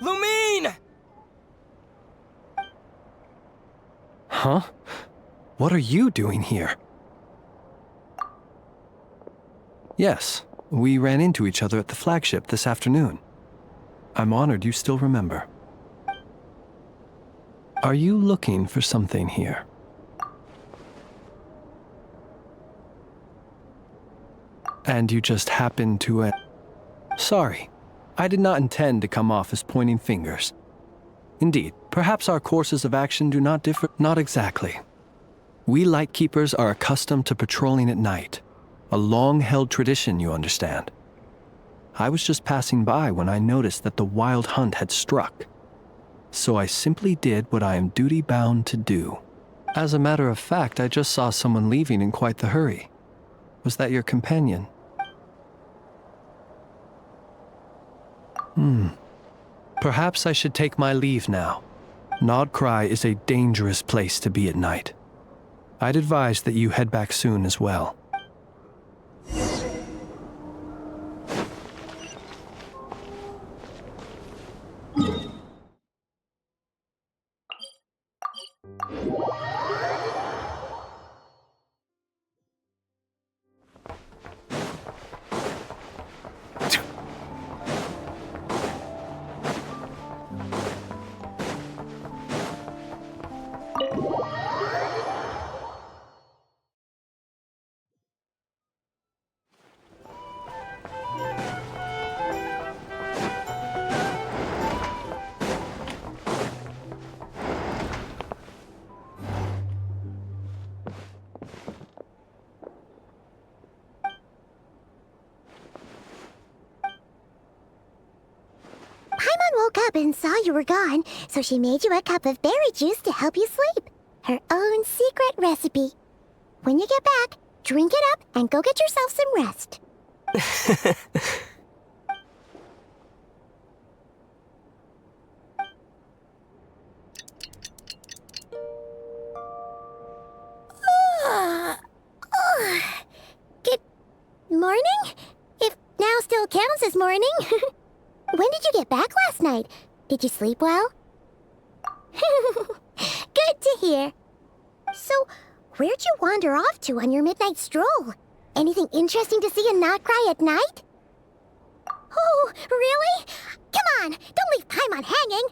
S8: Lumine!
S3: Huh? What are you doing here? Yes, we ran into each other at the flagship this afternoon. I'm honored you still remember. Are you looking for something here? And you just happened to... Sorry, I did not intend to come off as pointing fingers. Indeed, perhaps our courses of action do not differ. Not exactly. We Lightkeepers are accustomed to patrolling at night. A long-held tradition, you understand. I was just passing by when I noticed that the wild hunt had struck. So I simply did what I am duty-bound to do. As a matter of fact, I just saw someone leaving in quite the hurry. Was that your companion? Perhaps I should take my leave now. Nodcry is a dangerous place to be at night. I'd advise that you head back soon as well.
S1: Paimon woke up and saw you were gone, so she made you a cup of berry juice to help you sleep. Her own secret recipe. When you get back, drink it up and go get yourself some rest. Morning? If now still counts as morning. When did you get back last night? Did you sleep well? Good to hear. So, where'd you wander off to on your midnight stroll? Anything interesting to see in Notcry at night? Oh, really? Come on, don't leave Paimon hanging.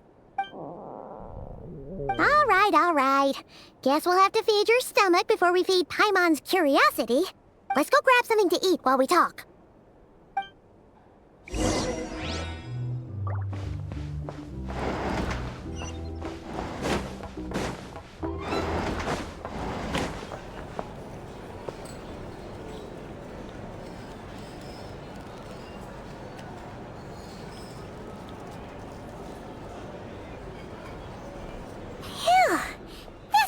S1: All right. Guess we'll have to feed your stomach before we feed Paimon's curiosity. Let's go grab something to eat while we talk.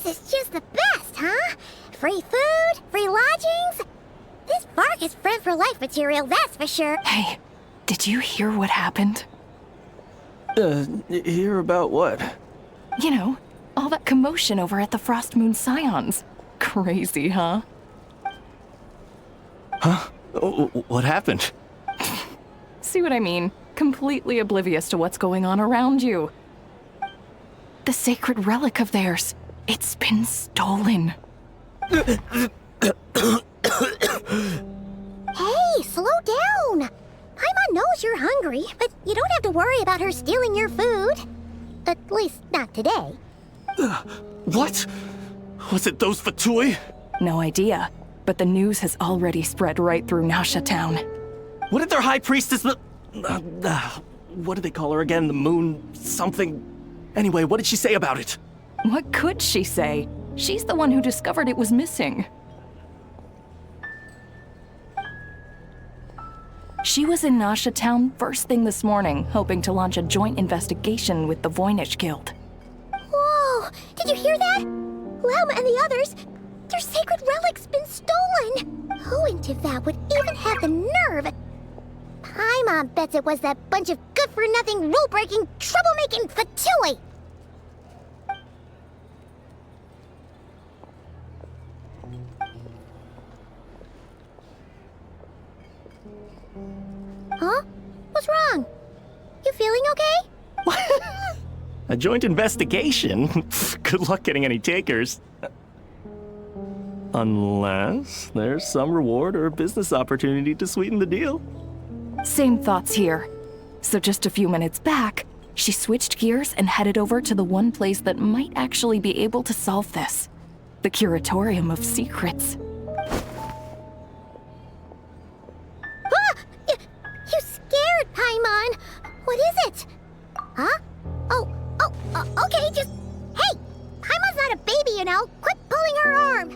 S1: This is just the best, huh? Free food, free lodgings. This bark is friend for life material, that's for sure.
S4: Hey, did you hear what happened?
S3: Hear about what?
S4: You know, all that commotion over at the Frost Moon Scions. Crazy, huh?
S3: Huh? What happened?
S4: See what I mean? Completely oblivious to what's going on around you. The sacred relic of theirs. It's been stolen.
S1: Hey, slow down. Paimon knows you're hungry, but you don't have to worry about her stealing your food. At least, not today.
S10: What? Was it those Fatui?
S4: No idea, but the news has already spread right through Nasha Town.
S10: What did their high priestess... what do they call her again? The moon... something... Anyway, what did she say about it?
S4: What could she say? She's the one who discovered it was missing. She was in Nasha Town first thing this morning, hoping to launch a joint investigation with the Voynich Guild.
S1: Whoa! Did you hear that? Lauma and the others, their sacred relic's been stolen! Who in Tivat would even have the nerve? Paimon bets it was that bunch of good-for-nothing, rule-breaking, troublemaking Fatui! Huh? What's wrong? You feeling okay?
S10: A joint investigation? Good luck getting any takers. Unless there's some reward or business opportunity to sweeten the deal.
S4: Same thoughts here. So just a few minutes back, she switched gears and headed over to the one place that might actually be able to solve this. The Curatorium of Secrets.
S1: You scared, Paimon! What is it? Huh? Okay, just... Hey! Paimon's not a baby, you know! Quit pulling her arm!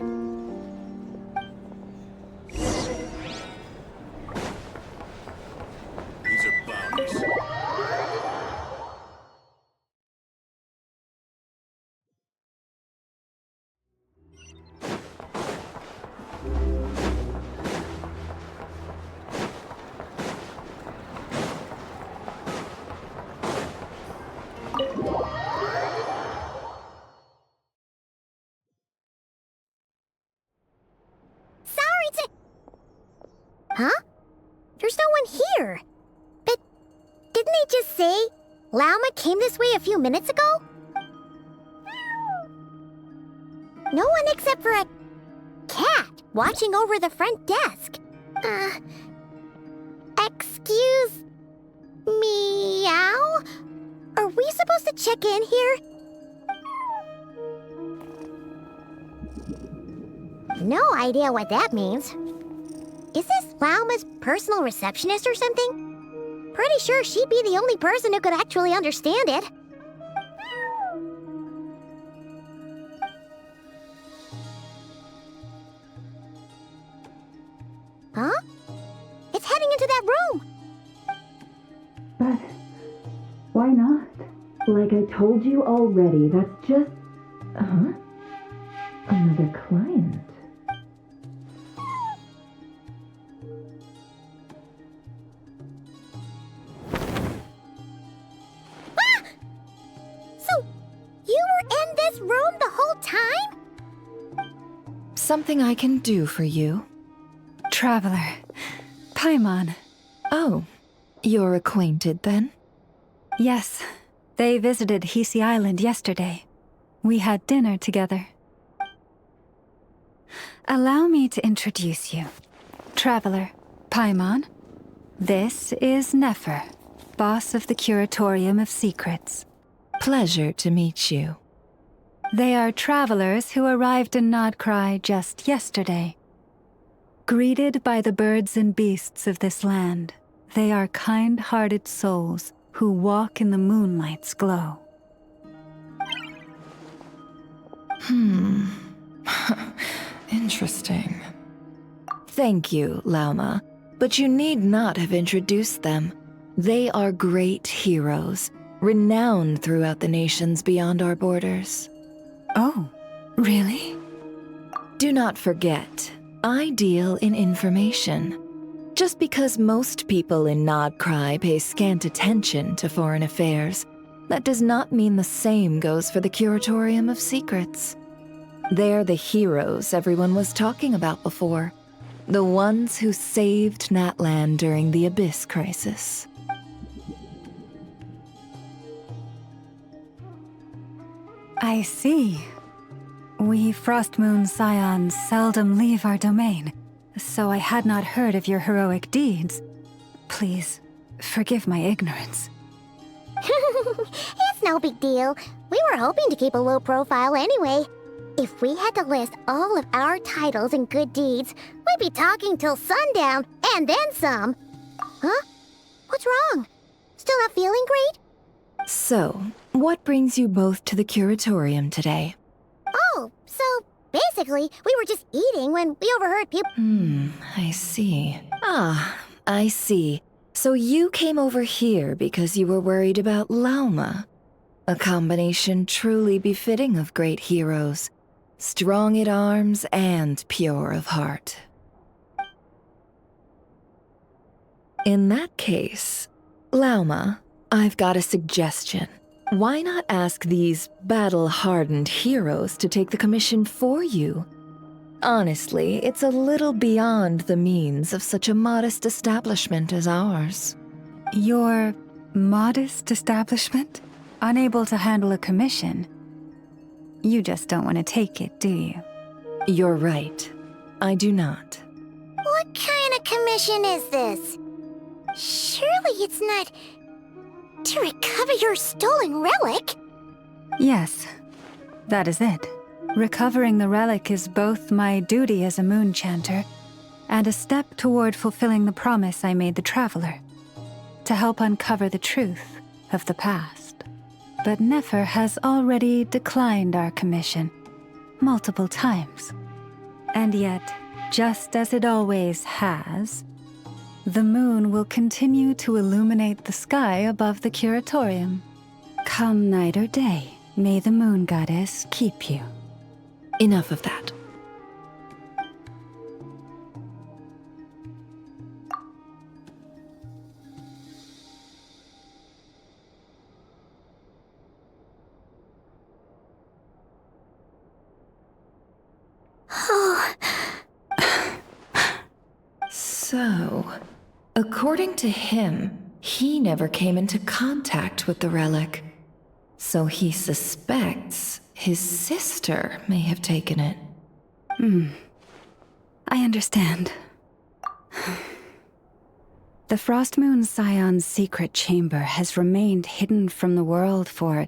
S6: These are bounties.
S1: Huh? There's no one here. But didn't they just say Lauma came this way a few minutes ago? No one except for a cat watching over the front desk. Excuse meow? Are we supposed to check in here? No idea what that means. Is this Lauma's personal receptionist or something? Pretty sure she'd be the only person who could actually understand it. Huh? It's heading into that room!
S11: But why not? Like I told you already, that's just... Another client.
S1: So, you were in this room the whole time?
S2: Something I can do for you. Traveler, Paimon.
S4: Oh, you're acquainted then?
S2: Yes, they visited Hisi Island yesterday. We had dinner together. Allow me to introduce you. Traveler, Paimon. This is Nefer, boss of the Curatorium of Secrets.
S4: Pleasure to meet you.
S2: They are travelers who arrived in Nodcry just yesterday. Greeted by the birds and beasts of this land, they are kind-hearted souls who walk in the moonlight's glow.
S4: Interesting. Thank you, Lauma, but you need not have introduced them. They are great heroes, renowned throughout the nations beyond our borders.
S2: Oh, really?
S4: Do not forget, I deal in information. Just because most people in Nodcry pay scant attention to foreign affairs, that does not mean the same goes for the Curatorium of Secrets. They're the heroes everyone was talking about before. The ones who saved Natlan during the Abyss Crisis.
S2: I see. We Frostmoon Scions seldom leave our domain, so I had not heard of your heroic deeds. Please, forgive my ignorance.
S1: It's no big deal. We were hoping to keep a low profile anyway. If we had to list all of our titles and good deeds, we'd be talking till sundown, and then some. Huh? What's wrong? Still not feeling great?
S4: So, what brings you both to the Curatorium today?
S1: Oh, so basically, we were just eating when we overheard people.
S4: I see. I see. So you came over here because you were worried about Lauma. A combination truly befitting of great heroes. Strong at arms and pure of heart. In that case, Lauma, I've got a suggestion. Why not ask these battle-hardened heroes to take the commission for you? Honestly, it's a little beyond the means of such a modest establishment as ours.
S2: Your modest establishment? Unable to handle a commission? You just don't want to take it, do you?
S4: You're right. I do not.
S1: What kind of commission is this? Surely it's not to recover your stolen relic?
S2: Yes, that is it. Recovering the relic is both my duty as a moon chanter and a step toward fulfilling the promise I made the traveler, to help uncover the truth of the past. But Nefer has already declined our commission multiple times. And yet, just as it always has, the moon will continue to illuminate the sky above the Curatorium. Come night or day, may the moon goddess keep you.
S4: Enough of that. So, according to him, he never came into contact with the relic. So he suspects his sister may have taken it.
S2: I understand. The Frostmoon Scion's secret chamber has remained hidden from the world for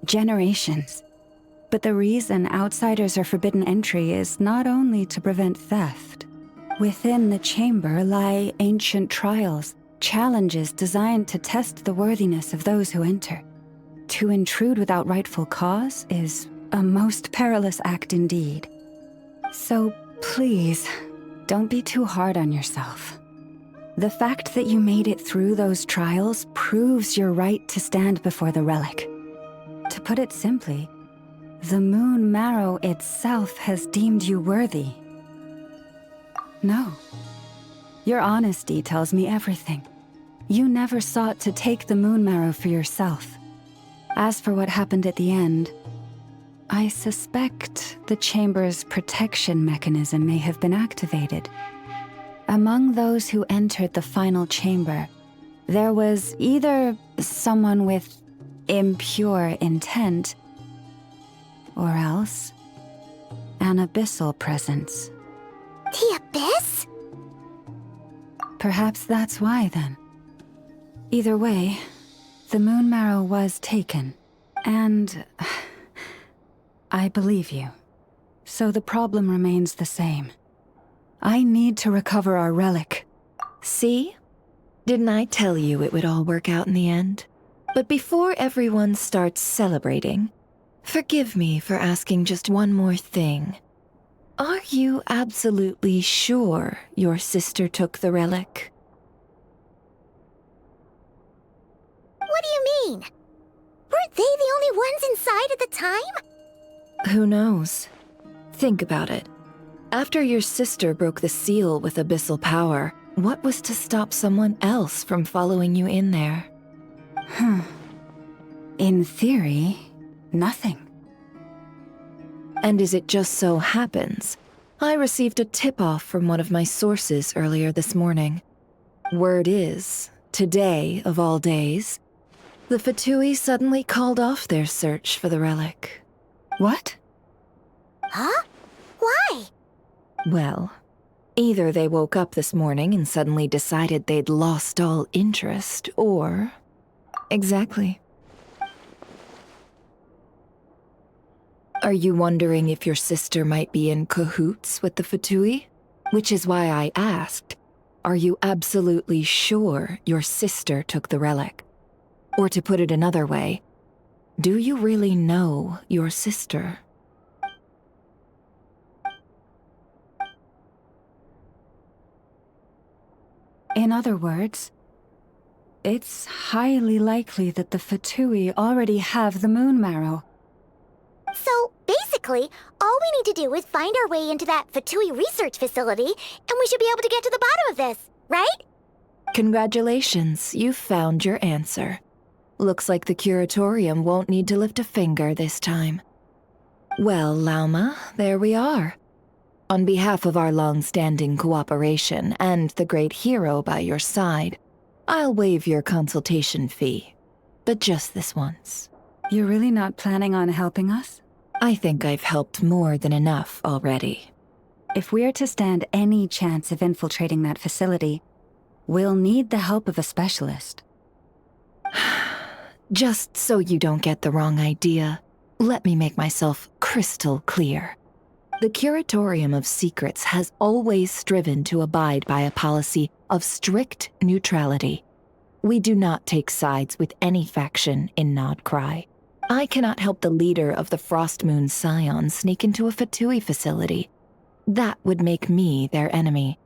S2: generations. But the reason outsiders are forbidden entry is not only to prevent theft. Within the chamber lie ancient trials, challenges designed to test the worthiness of those who enter. To intrude without rightful cause is a most perilous act indeed. So please, don't be too hard on yourself. The fact that you made it through those trials proves your right to stand before the relic. To put it simply, the Moon Marrow itself has deemed you worthy. No. Your honesty tells me everything. You never sought to take the Moon Marrow for yourself. As for what happened at the end, I suspect the chamber's protection mechanism may have been activated. Among those who entered the final chamber, there was either someone with impure intent, or else an abyssal presence.
S1: The Abyss?
S2: Perhaps that's why, then. Either way, the moon marrow was taken, and I believe you. So the problem remains the same. I need to recover our relic.
S12: See? Didn't I tell you it would all work out in the end? But before everyone starts celebrating, forgive me for asking just one more thing. Are you absolutely sure your sister took the relic?
S1: What do you mean? Weren't they the only ones inside at the time?
S12: Who knows? Think about it. After your sister broke the seal with abyssal power, what was to stop someone else from following you in there?
S2: In theory, nothing.
S12: And as it just so happens, I received a tip-off from one of my sources earlier this morning. Word is, today of all days, the Fatui suddenly called off their search for the relic.
S2: What?
S1: Huh? Why?
S12: Well, either they woke up this morning and suddenly decided they'd lost all interest, or... Exactly. Are you wondering if your sister might be in cahoots with the Fatui? Which is why I asked, are you absolutely sure your sister took the relic? Or to put it another way, do you really know your sister?
S2: In other words, it's highly likely that the Fatui already have the moon marrow.
S1: So, basically, all we need to do is find our way into that Fatui research facility, and we should be able to get to the bottom of this, right?
S12: Congratulations, you've found your answer. Looks like the curatorium won't need to lift a finger this time. Well, Lauma, there we are. On behalf of our long-standing cooperation and the great hero by your side, I'll waive your consultation fee. But just this once.
S2: You're really not planning on helping us?
S12: I think I've helped more than enough already.
S2: If we're to stand any chance of infiltrating that facility, we'll need the help of a specialist.
S12: Just so you don't get the wrong idea, let me make myself crystal clear. The Curatorium of Secrets has always striven to abide by a policy of strict neutrality. We do not take sides with any faction in Nodcry. I cannot help the leader of the Frostmoon Scions sneak into a Fatui facility. That would make me their enemy.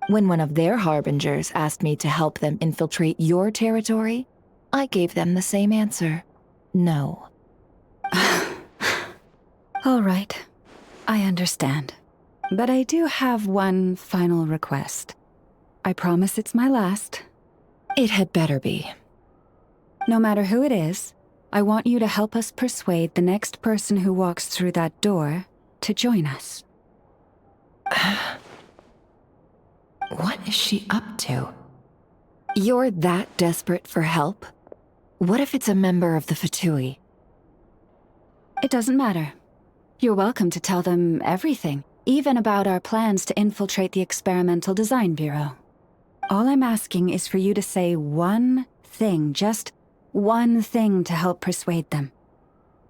S12: When one of their harbingers asked me to help them infiltrate your territory, I gave them the same answer. No.
S2: All right. I understand. But I do have one final request. I promise it's my last.
S12: It had better be.
S2: No matter who it is, I want you to help us persuade the next person who walks through that door to join us.
S12: What is she up to? You're that desperate for help? What if it's a member of the Fatui?
S2: It doesn't matter. You're welcome to tell them everything, even about our plans to infiltrate the Experimental Design Bureau. All I'm asking is for you to say one thing, just one thing to help persuade them.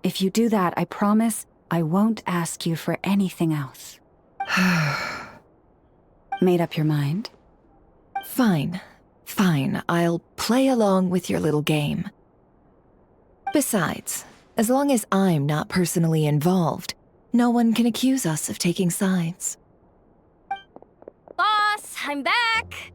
S2: If you do that, I promise I won't ask you for anything else. Made up your mind?
S12: Fine. Fine, I'll play along with your little game. Besides, as long as I'm not personally involved, no one can accuse us of taking sides.
S7: Boss, I'm back!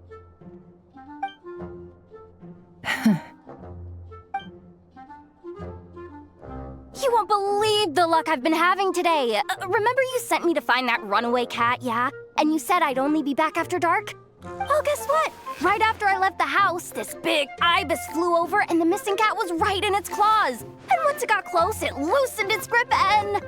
S7: You won't believe the luck I've been having today. Remember you sent me to find that runaway cat, yeah? And you said I'd only be back after dark? Well, guess what? Right after I left the house, this big ibis flew over and the missing cat was right in its claws. And once it got close, it loosened its grip and...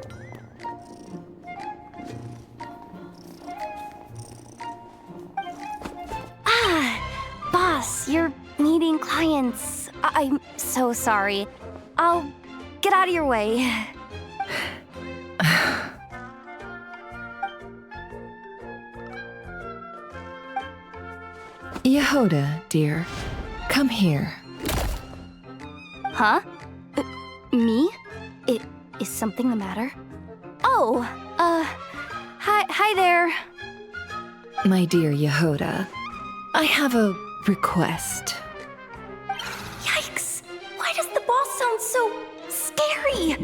S7: boss. You're meeting clients. I'm so sorry. I'll get out of your way.
S12: Yehoda, dear, come here.
S7: Huh? Me? Is something the matter? Oh, hi there.
S12: My dear Yehoda, I have a request.
S7: Yikes! Why does the boss sound so scary?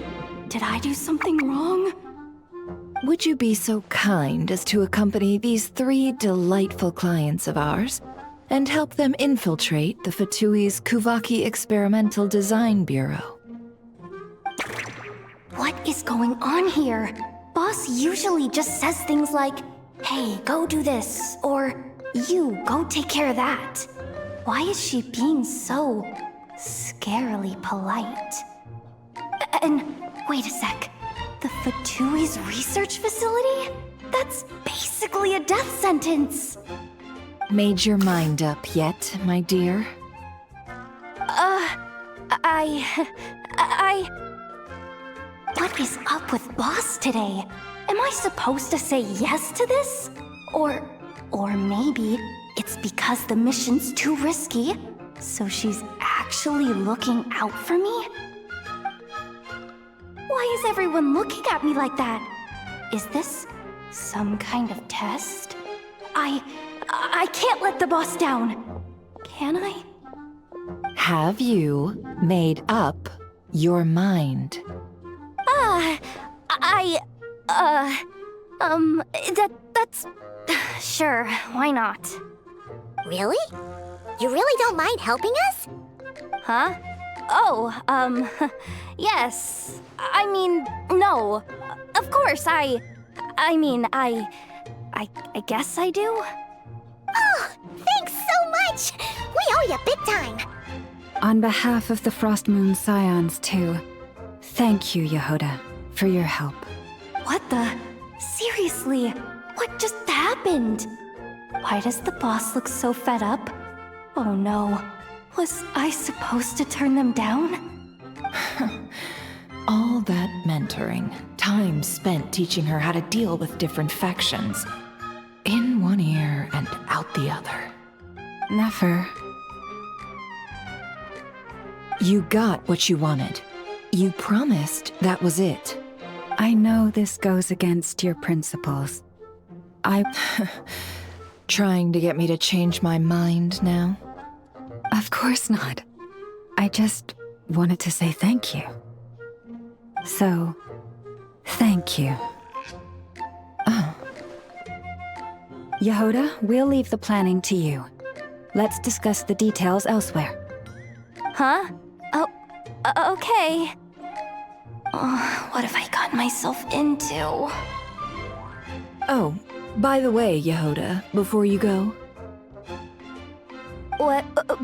S7: Did I do something wrong?
S12: Would you be so kind as to accompany these 3 delightful clients of ours and help them infiltrate the Fatui's Kuvaki Experimental Design Bureau?
S7: What is going on here? Boss usually just says things like, hey, go do this, or you, go take care of that. Why is she being so scarily polite? And wait a sec, the Fatui's research facility? That's basically a death sentence.
S12: Made your mind up yet, my dear?
S7: What is up with Boss today? Am I supposed to say yes to this? Or maybe it's because the mission's too risky, so she's actually looking out for me? Why is everyone looking at me like that? Is this some kind of test? I can't let the boss down. Can I?
S12: Have you made up your mind?
S7: That's... Sure, why not?
S1: Really? You really don't mind helping us?
S7: Huh? Oh, yes. I mean, no. Of course, I guess I do.
S1: Oh, thanks so much! We owe you big time!
S2: On behalf of the Frost Moon Scions, too, thank you, Yehoda, for your help.
S7: What the? Seriously, what just happened? Why does the boss look so fed up? Oh no, was I supposed to turn them down?
S12: All that mentoring, time spent teaching her how to deal with different factions. In one ear and out the other.
S2: Never.
S12: You got what you wanted. You promised that was it.
S2: I know this goes against your principles.
S12: Trying to get me to change my mind now?
S2: Of course not. I just wanted to say thank you. So, thank you.
S12: Oh.
S2: Yehoda, we'll leave the planning to you. Let's discuss the details elsewhere.
S7: Huh? Oh, okay. Oh, what have I gotten myself into?
S12: Oh, by the way, Yehoda, before you go...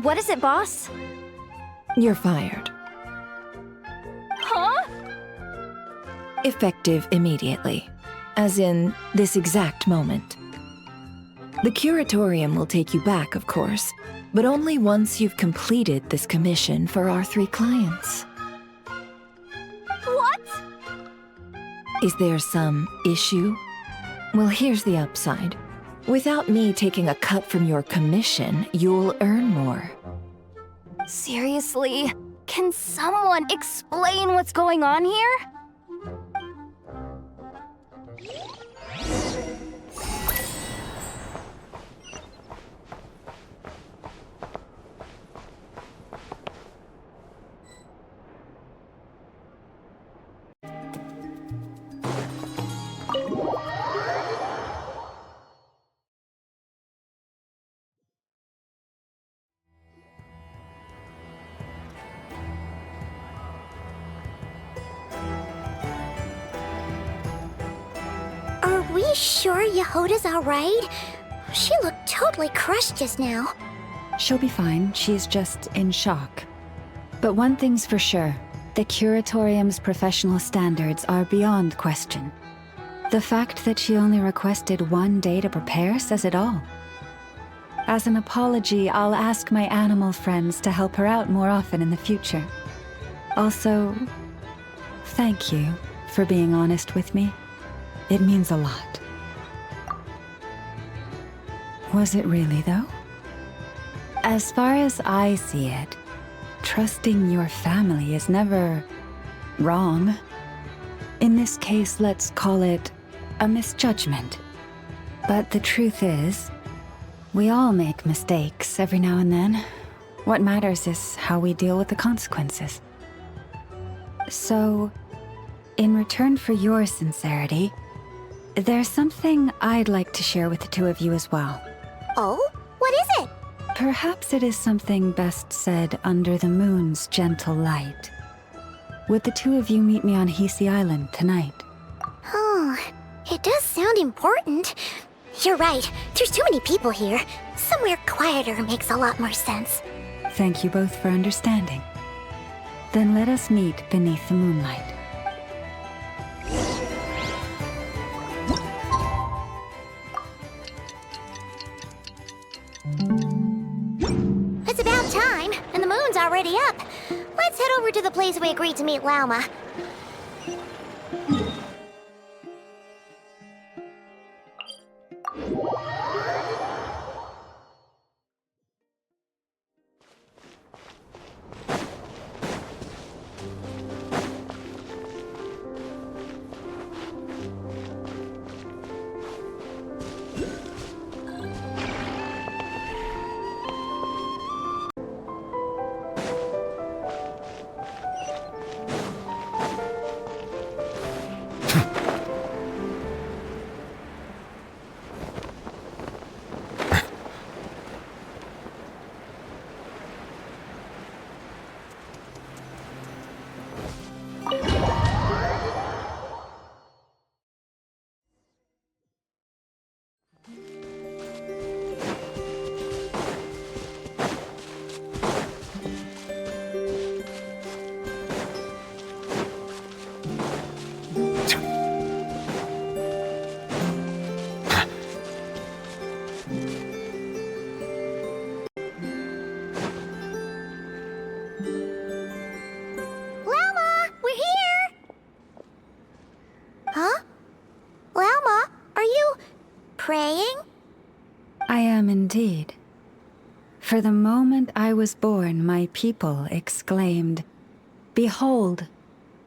S7: What is it, boss?
S12: You're fired.
S7: Huh?
S12: Effective immediately. As in, this exact moment. The curatorium will take you back, of course, but only once you've completed this commission for our 3 clients.
S7: What?
S12: Is there some issue? Well, here's the upside. Without me taking a cut from your commission, you'll earn more.
S7: Seriously? Can someone explain what's going on here?
S1: Are we sure Yehoda's alright? She looked totally crushed just now.
S2: She'll be fine, she's just in shock. But one thing's for sure, the Curatorium's professional standards are beyond question. The fact that she only requested 1 day to prepare says it all. As an apology, I'll ask my animal friends to help her out more often in the future. Also, thank you for being honest with me. It means a lot. Was it really, though? As far as I see it, trusting your family is never wrong. In this case, let's call it a misjudgment. But the truth is, we all make mistakes every now and then. What matters is how we deal with the consequences. So, in return for your sincerity, there's something I'd like to share with the two of you as well.
S1: Oh? What is it?
S2: Perhaps it is something best said under the moon's gentle light. Would the two of you meet me on Hisi Island tonight?
S1: Oh, it does sound important. You're right. There's too many people here. Somewhere quieter makes a lot more sense.
S2: Thank you both for understanding. Then let us meet beneath the moonlight.
S1: It's about time, and the moon's already up. Let's head over to the place we agreed to meet Lauma. Praying?
S2: I am indeed. For the moment I was born, my people exclaimed, "Behold,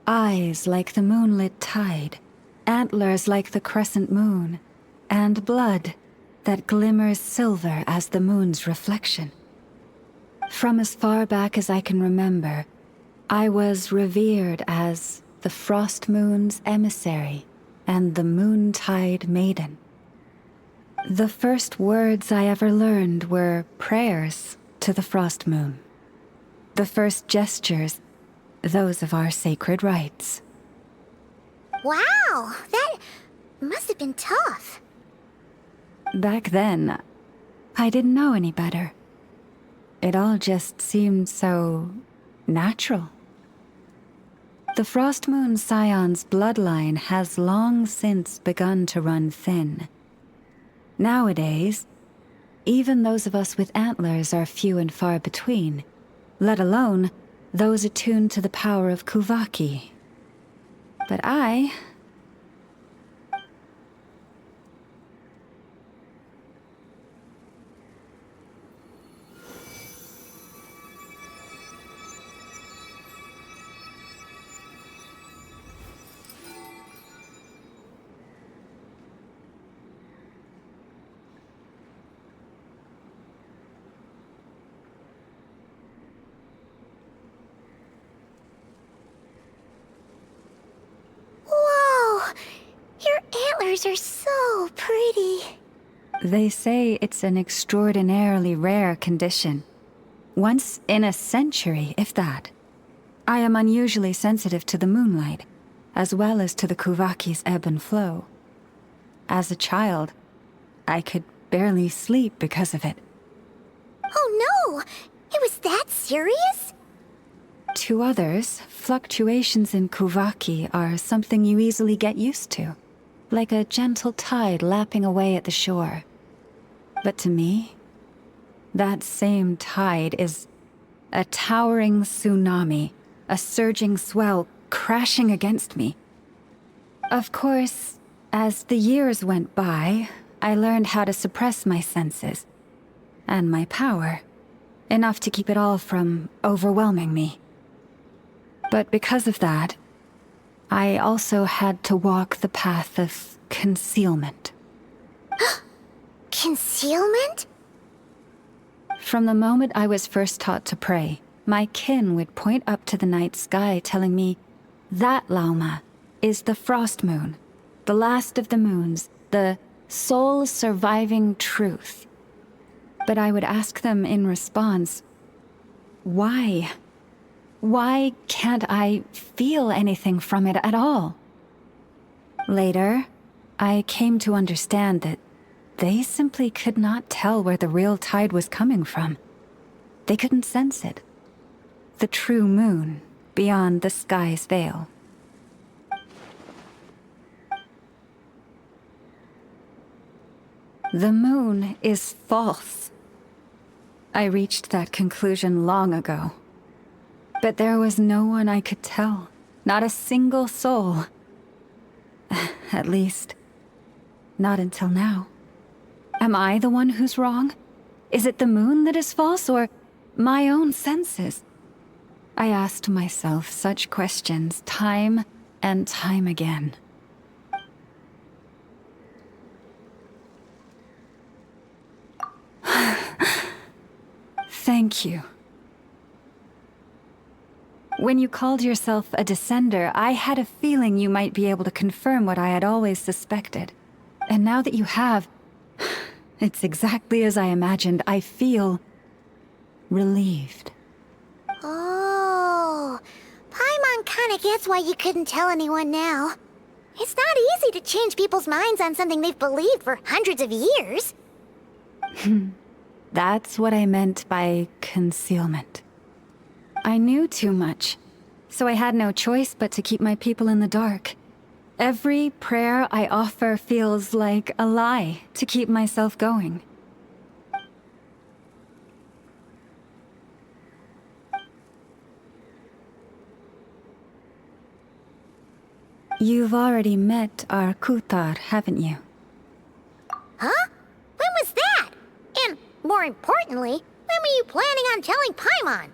S2: eyes like the moonlit tide, antlers like the crescent moon, and blood that glimmers silver as the moon's reflection." From as far back as I can remember, I was revered as the Frost Moon's emissary and the Moontide Maiden. The first words I ever learned were prayers to the Frost Moon. The first gestures, those of our sacred rites.
S1: Wow, that must have been tough.
S2: Back then, I didn't know any better. It all just seemed so natural. The Frost Moon Scion's bloodline has long since begun to run thin. Nowadays, even those of us with antlers are few and far between, let alone those attuned to the power of Kuvaki. But I...
S1: Antlers are so pretty.
S2: They say it's an extraordinarily rare condition. Once in a century, if that. I am unusually sensitive to the moonlight, as well as to the Kuvaki's ebb and flow. As a child, I could barely sleep because of it.
S1: Oh no! It was that serious?
S2: To others, fluctuations in Kuvaki are something you easily get used to. Like a gentle tide lapping away at the shore. But to me, That same tide is a towering tsunami, a surging swell crashing against me. Of course, as the years went by, I learned how to suppress my senses and my power, enough to keep it all from overwhelming me. But because of that, I also had to walk the path of concealment.
S1: Concealment?
S2: From the moment I was first taught to pray, my kin would point up to the night sky telling me, "That, Lauma, is the frost moon, the last of the moons, the sole surviving truth." But I would ask them in response, why? Why can't I feel anything from it at all? Later, I came to understand that they simply could not tell where the real tide was coming from. They couldn't sense it. The true moon beyond the sky's veil. The moon is false. I reached that conclusion long ago. But there was no one I could tell. Not a single soul. At least, not until now. Am I the one who's wrong? Is it the moon that is false, or my own senses? I asked myself such questions time and time again. Thank you. When you called yourself a descender, I had a feeling you might be able to confirm what I had always suspected. And now that you have, it's exactly as I imagined. I feel relieved.
S1: Oh, Paimon kinda gets why you couldn't tell anyone now. It's not easy to change people's minds on something they've believed for hundreds of years.
S2: That's what I meant by concealment. I knew too much, so I had no choice but to keep my people in the dark. Every prayer I offer feels like a lie to keep myself going. You've already met our Kutar, haven't you?
S1: Huh? When was that? And, more importantly, when were you planning on telling Paimon?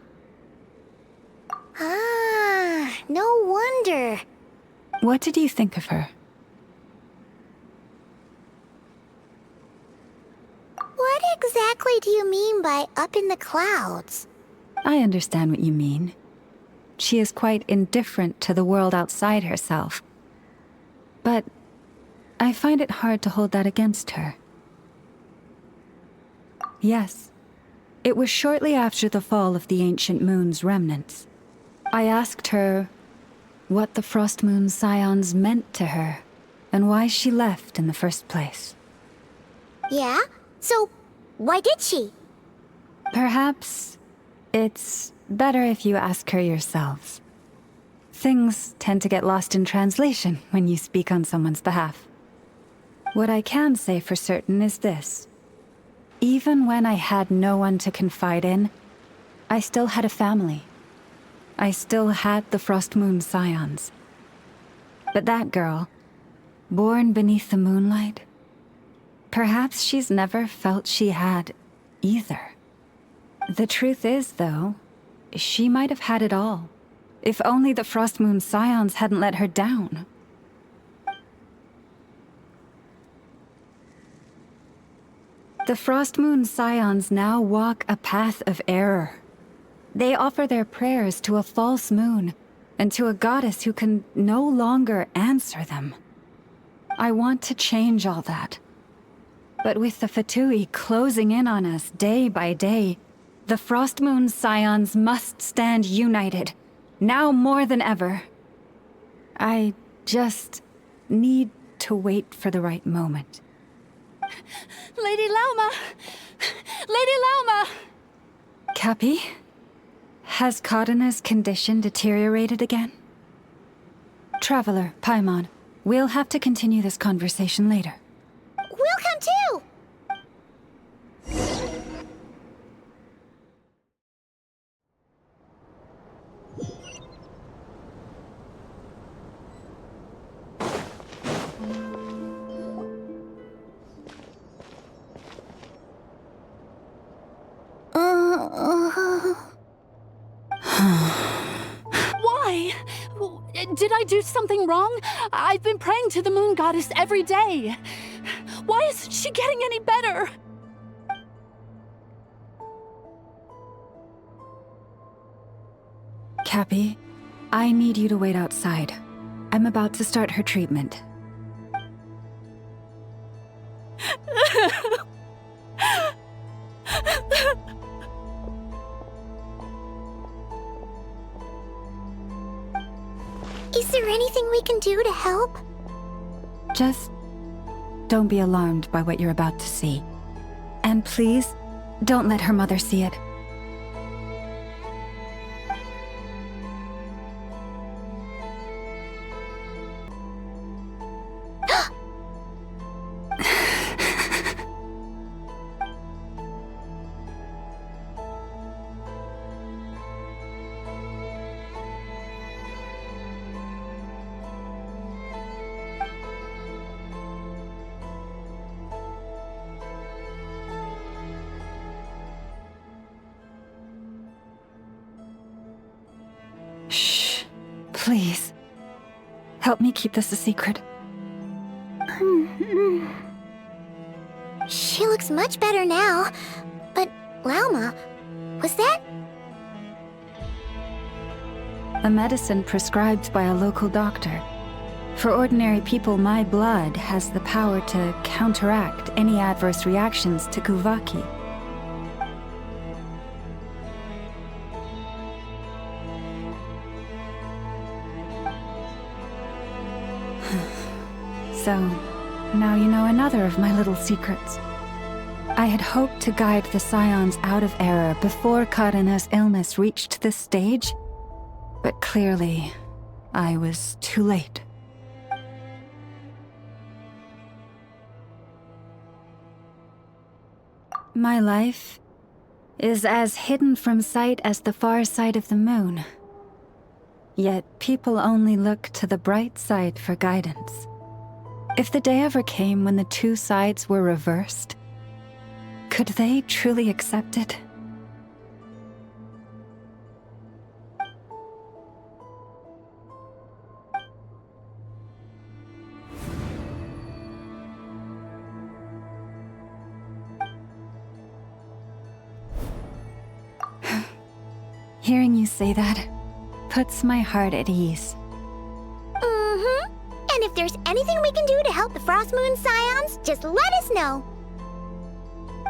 S1: Ah, no wonder.
S2: What did you think of her?
S1: What exactly do you mean by up in the clouds?
S2: I understand what you mean. She is quite indifferent to the world outside herself. But I find it hard to hold that against her. Yes, it was shortly after the fall of the ancient moon's remnants. I asked her what the Frost Moon Scions meant to her, and why she left in the first place.
S1: Yeah? So, why did she?
S2: Perhaps it's better if you ask her yourselves. Things tend to get lost in translation when you speak on someone's behalf. What I can say for certain is this. Even when I had no one to confide in, I still had a family. I still had the Frost Moon Scions. But that girl, born beneath the moonlight, perhaps she's never felt she had either. The truth is, though, she might have had it all. If only the Frost Moon Scions hadn't let her down. The Frost Moon Scions now walk a path of error. They offer their prayers to a false moon, and to a goddess who can no longer answer them. I want to change all that. But with the Fatui closing in on us day by day, the Frost Moon Scions must stand united, now more than ever. I just need to wait for the right moment.
S9: Lady Lauma! Lady Lauma!
S2: Cappy? Has Kadena's condition deteriorated again? Traveler, Paimon, we'll have to continue this conversation later.
S1: We'll come too!
S13: Did I do something wrong? I've been praying to the moon goddess every day. Why isn't she getting any better?
S2: Cappy, I need you to wait outside. I'm about to start her treatment.
S1: Is there anything we can do to help?
S2: Just don't be alarmed by what you're about to see. And please, don't let her mother see it. Shh. Please. Help me keep this a secret.
S1: She looks much better now. But, Lauma, was that?
S2: A medicine prescribed by a local doctor. For ordinary people, my blood has the power to counteract any adverse reactions to Kuvaki. So, now you know another of my little secrets. I had hoped to guide the Scions out of error before Karina's illness reached this stage, but clearly, I was too late. My life is as hidden from sight as the far side of the moon. Yet people only look to the bright side for guidance. If the day ever came when the two sides were reversed, could they truly accept it? Hearing you say that puts my heart at ease.
S1: And if there's anything we can do to help the Frost Moon Scions, just let us know.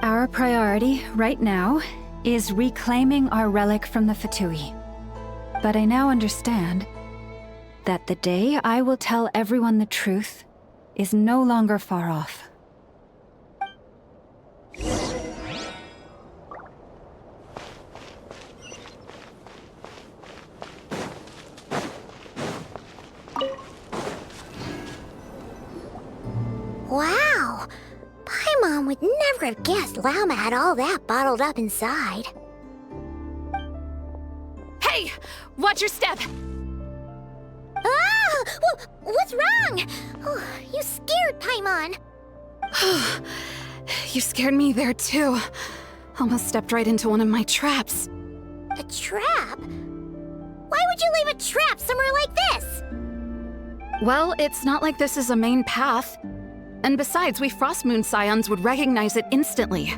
S2: Our priority, right now, is reclaiming our relic from the Fatui. But I now understand that the day I will tell everyone the truth is no longer far off.
S1: Wow! Paimon would never have guessed Lauma had all that bottled up inside.
S4: Hey! Watch your step!
S1: Ah! What's wrong? Oh, you scared Paimon.
S5: You scared me there too. Almost stepped right into one of my traps.
S1: A trap? Why would you leave a trap somewhere like this?
S5: Well, it's not like this is a main path. And besides, we Frost Moon Scions would recognize it instantly.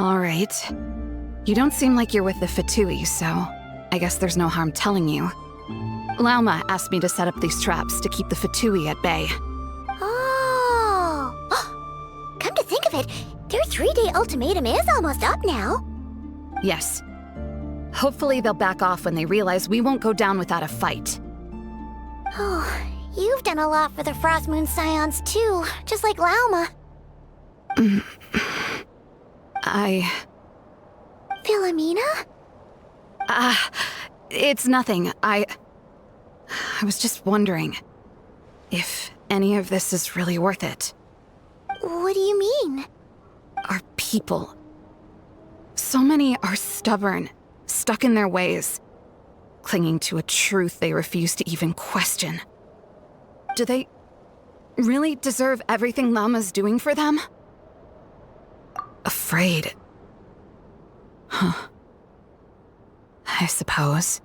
S5: All right. You don't seem like you're with the Fatui, so I guess there's no harm telling you. Lauma asked me to set up these traps to keep the Fatui at bay.
S1: Oh! Come to think of it, their 3-day ultimatum is almost up now.
S5: Yes. Hopefully they'll back off when they realize we won't go down without a fight.
S1: Oh, you've done a lot for the Frost Moon Scions too, just like Lauma. Philomena?
S5: It's nothing. I was just wondering if any of this is really worth it.
S1: What do you mean?
S5: Our people. So many are stubborn, stuck in their ways, clinging to a truth they refuse to even question. Do they really deserve everything Lauma's doing for them? Afraid. Huh. I suppose.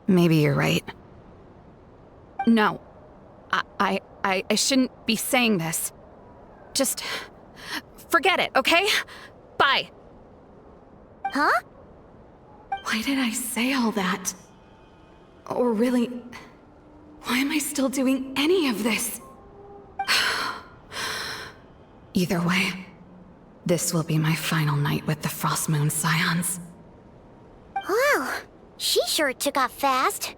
S5: Maybe you're right. No. I shouldn't be saying this. Just forget it, okay? Bye.
S1: Huh?
S5: Why did I say all that? Or really, why am I still doing any of this? Either way, this will be my final night with the Frost Moon Scions.
S1: Wow, she sure took off fast.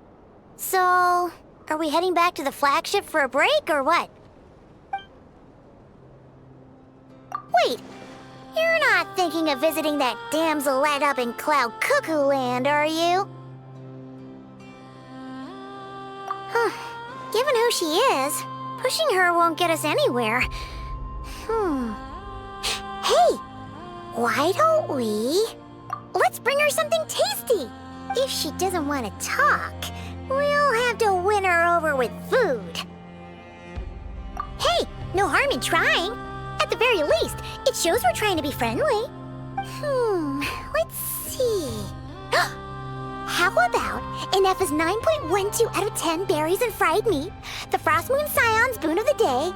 S1: So, are we heading back to the flagship for a break or what? Wait, you're not thinking of visiting that damselette up in Cloud Cuckoo Land, are you? Huh. Given who she is, pushing her won't get us anywhere. Hey! Why don't we... Let's bring her something tasty! If she doesn't want to talk, we'll have to win her over with food. Hey! No harm in trying. At the very least, it shows we're trying to be friendly. Let's see... How about an F's 9.12 out of 10 berries and fried meat, the Frost Moon Scion's boon of the day,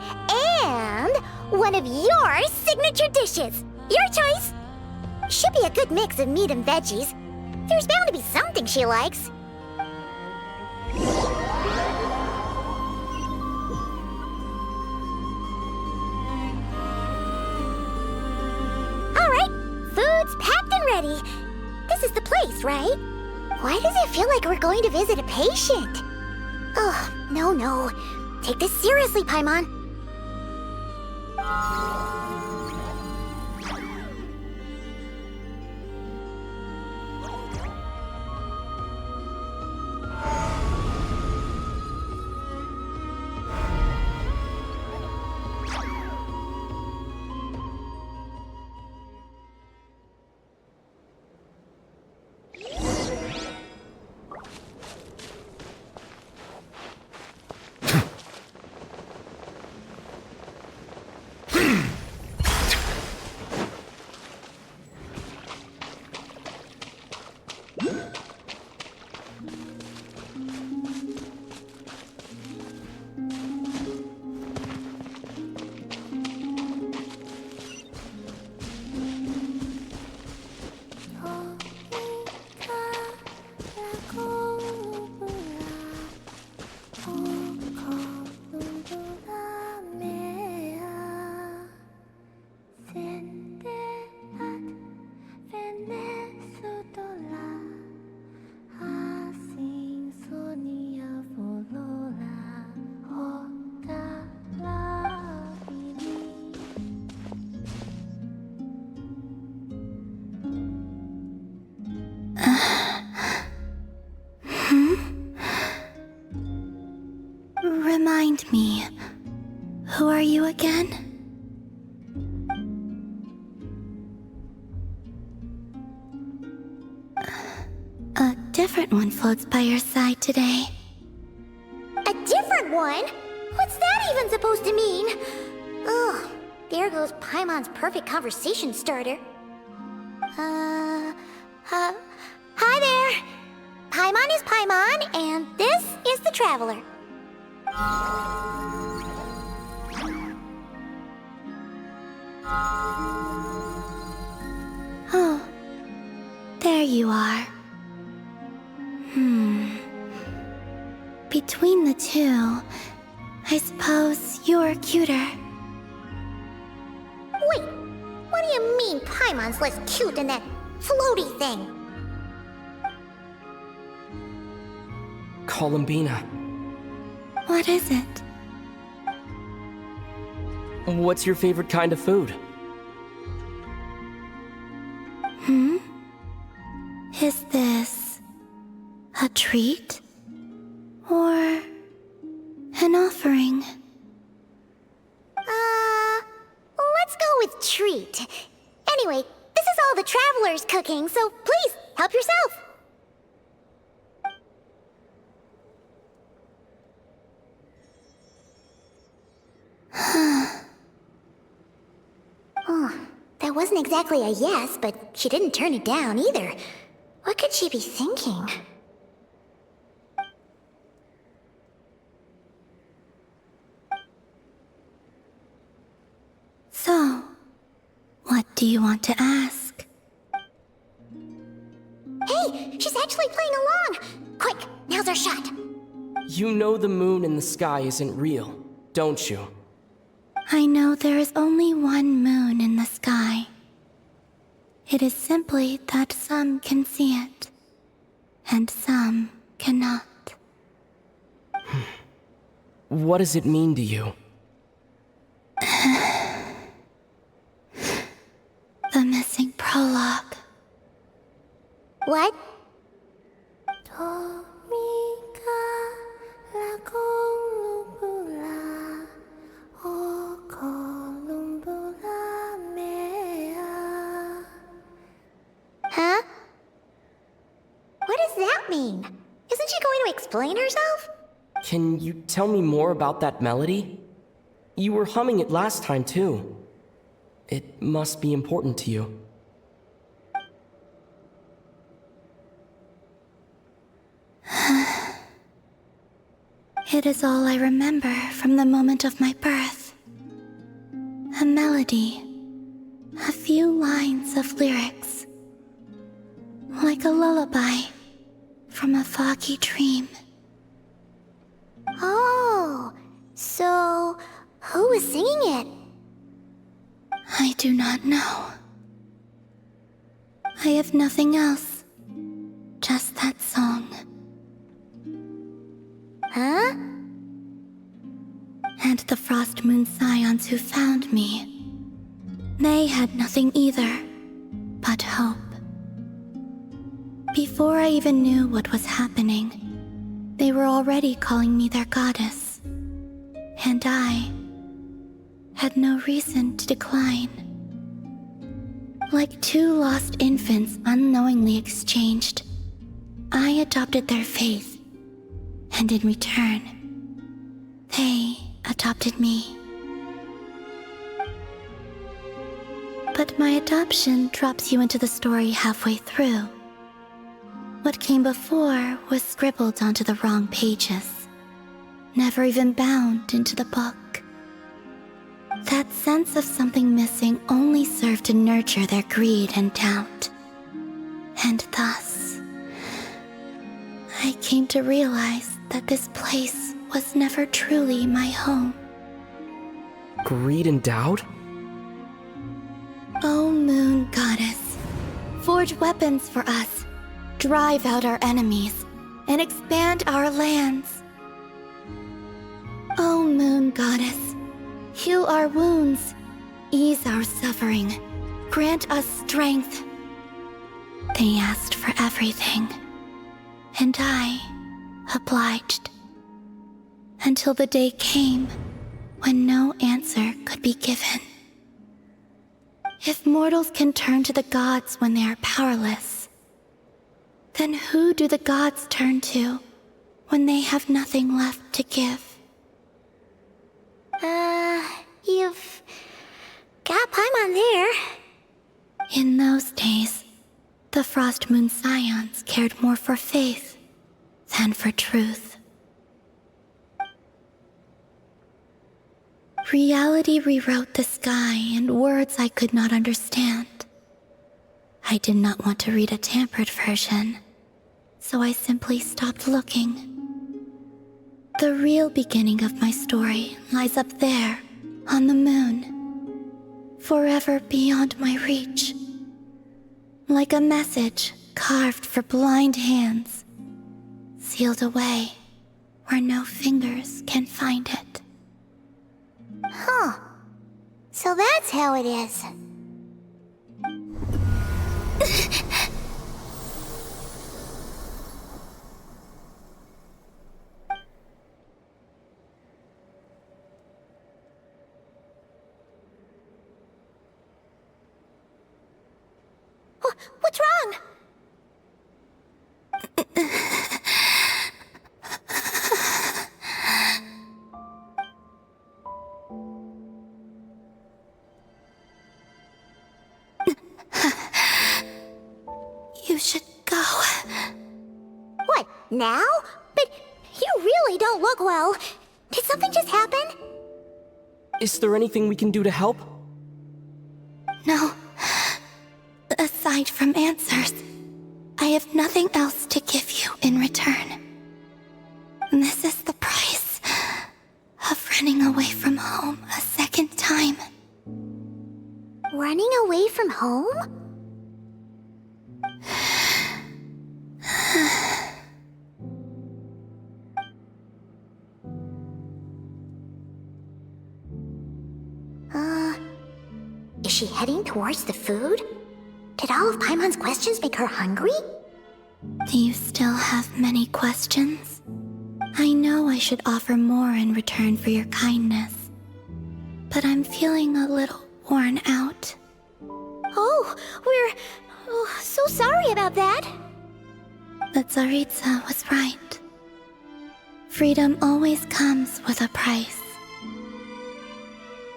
S1: and one of your signature dishes? Your choice! Should be a good mix of meat and veggies. There's bound to be something she likes. Alright, food's packed and ready. This is the place, right? Why does it feel like we're going to visit a patient? Oh, no. Take this seriously, Paimon. Remind me, who are you again? A different one floats by your side today. A different one? What's that even supposed to mean? Ugh, there goes Paimon's perfect conversation starter. Hi there! Paimon is Paimon, and this is the Traveler. Oh, there you are. Between the two, I suppose you're cuter. Wait, what do you mean Paimon's less cute than that floaty thing?
S8: Columbina.
S1: What is it?
S8: What's your favorite kind of food?
S1: Is this a treat? Or an offering? Let's go with treat. Anyway, this is all the Traveler's cooking, so please, help yourself. Oh, that wasn't exactly a yes, but she didn't turn it down either. What could she be thinking? So, what do you want to ask? Hey, she's actually playing along! Quick, now's our shot.
S8: You know the moon in the sky isn't real, don't you?
S1: I know there is only one moon in the sky. It is simply that some can see it, and some cannot.
S8: What does it mean to you?
S1: The missing prologue. What? Huh? What does that mean? Isn't she going to explain herself?
S8: Can you tell me more about that melody? You were humming it last time, too. It must be important to you.
S1: It is all I remember from the moment of my birth. A melody. A few lines of lyrics. Like a lullaby from a foggy dream. Oh, so who was singing it? I do not know. I have nothing else. Just that song. Huh? And the Frost Moon Scions who found me. They had nothing either, but hope. Before I even knew what was happening, they were already calling me their goddess. And I had no reason to decline. Like two lost infants unknowingly exchanged, I adopted their faith, and in return, they adopted me. But my adoption drops you into the story halfway through. What came before was scribbled onto the wrong pages, never even bound into the book. That sense of something missing only served to nurture their greed and doubt. And thus, I came to realize that this place was never truly my home.
S8: Greed and doubt?
S1: O Moon Goddess, forge weapons for us, drive out our enemies, and expand our lands. O Moon Goddess, heal our wounds, ease our suffering, grant us strength. They asked for everything, and I obliged. Until the day came when no answer could be given. If mortals can turn to the gods when they are powerless, then who do the gods turn to when they have nothing left to give? You've got Paimon there. In those days, the Frost Moon Scions cared more for faith than for truth. Reality rewrote the sky in words I could not understand. I did not want to read a tampered version, so I simply stopped looking. The real beginning of my story lies up there, on the moon, forever beyond my reach. Like a message carved for blind hands, sealed away where no fingers can find it. Huh. So that's how it is. What's wrong? You should go. What, now? But you really don't look well. Did something just happen?
S8: Is there anything we can do to help?
S1: No. Aside from answers, I have nothing else to give you in return. This is the price of running away from home a second time. Running away from home? Is she heading towards the food? Did all of Paimon's questions make her hungry? Do you still have many questions? I know I should offer more in return for your kindness, but I'm feeling a little worn out. Oh, we're so sorry about that. The Tsaritsa was right. Freedom always comes with a price.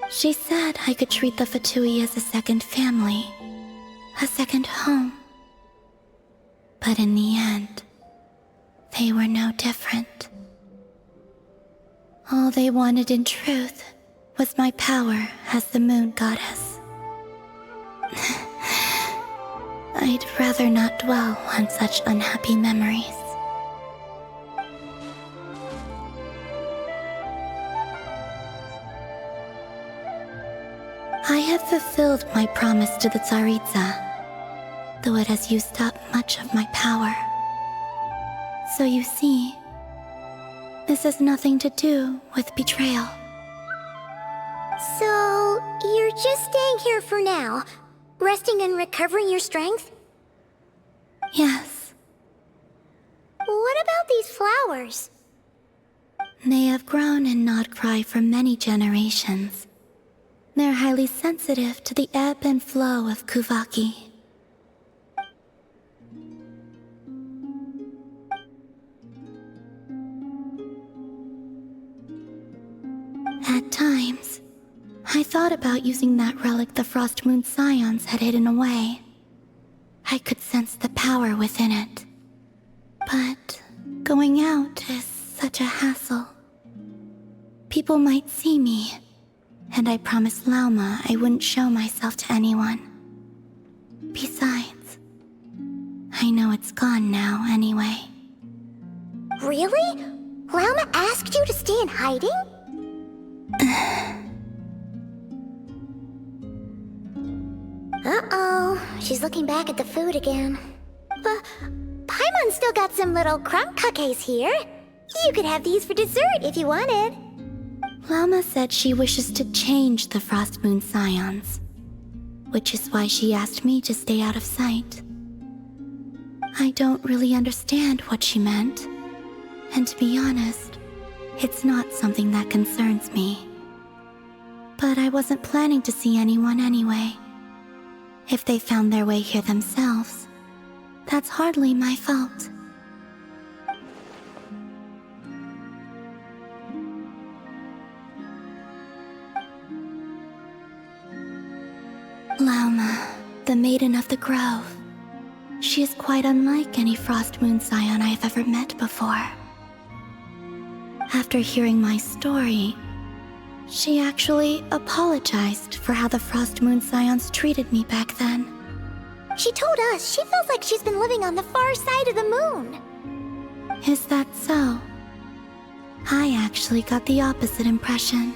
S1: She said I could treat the Fatui as a second family, a second home. But in the end, they were no different. All they wanted in truth was my power as the moon goddess. I'd rather not dwell on such unhappy memories. I have fulfilled my promise to the Tsaritsa, though it has used up much of my power. So you see, this has nothing to do with betrayal. So, you're just staying here for now, resting and recovering your strength? Yes. What about these flowers? They have grown in Nodcry for many generations. They're highly sensitive to the ebb and flow of Kuvaki. At times, I thought about using that relic the Frost Moon Scions had hidden away. I could sense the power within it. But going out is such a hassle. People might see me, and I promised Lauma I wouldn't show myself to anyone. Besides, I know it's gone now anyway. Really? Lauma asked you to stay in hiding? Uh-oh, she's looking back at the food again. Paimon's still got some little crumb cookies here. You could have these for dessert if you wanted. Lauma said she wishes to change the Frost Moon Scions, which is why she asked me to stay out of sight. I don't really understand what she meant, and to be honest, it's not something that concerns me. But I wasn't planning to see anyone anyway. If they found their way here themselves, that's hardly my fault. Lauma, the Maiden of the Grove. She is quite unlike any Frost Moon Scion I have ever met before. After hearing my story, she actually apologized for how the Frost Moon Scions treated me back then. She told us she feels like she's been living on the far side of the moon. Is that so? I actually got the opposite impression.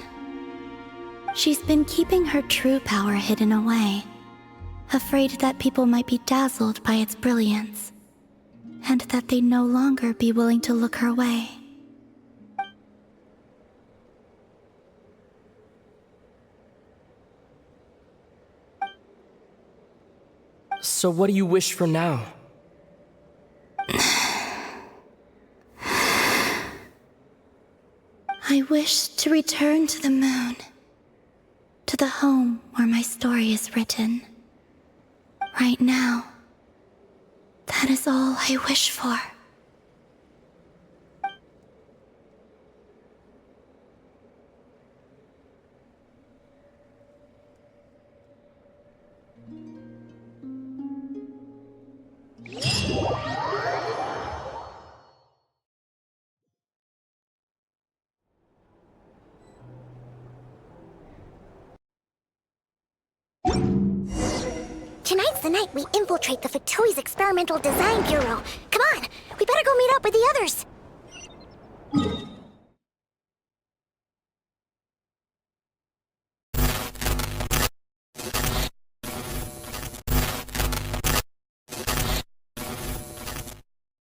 S1: She's been keeping her true power hidden away, afraid that people might be dazzled by its brilliance, and that they'd no longer be willing to look her way.
S8: So what do you wish for now?
S1: I wish to return to the moon, to the home where my story is written. Right now, that is all I wish for.
S14: You
S1: Tonight's the night we infiltrate the Fatui's Experimental Design Bureau. Come on, we better go meet up with the others.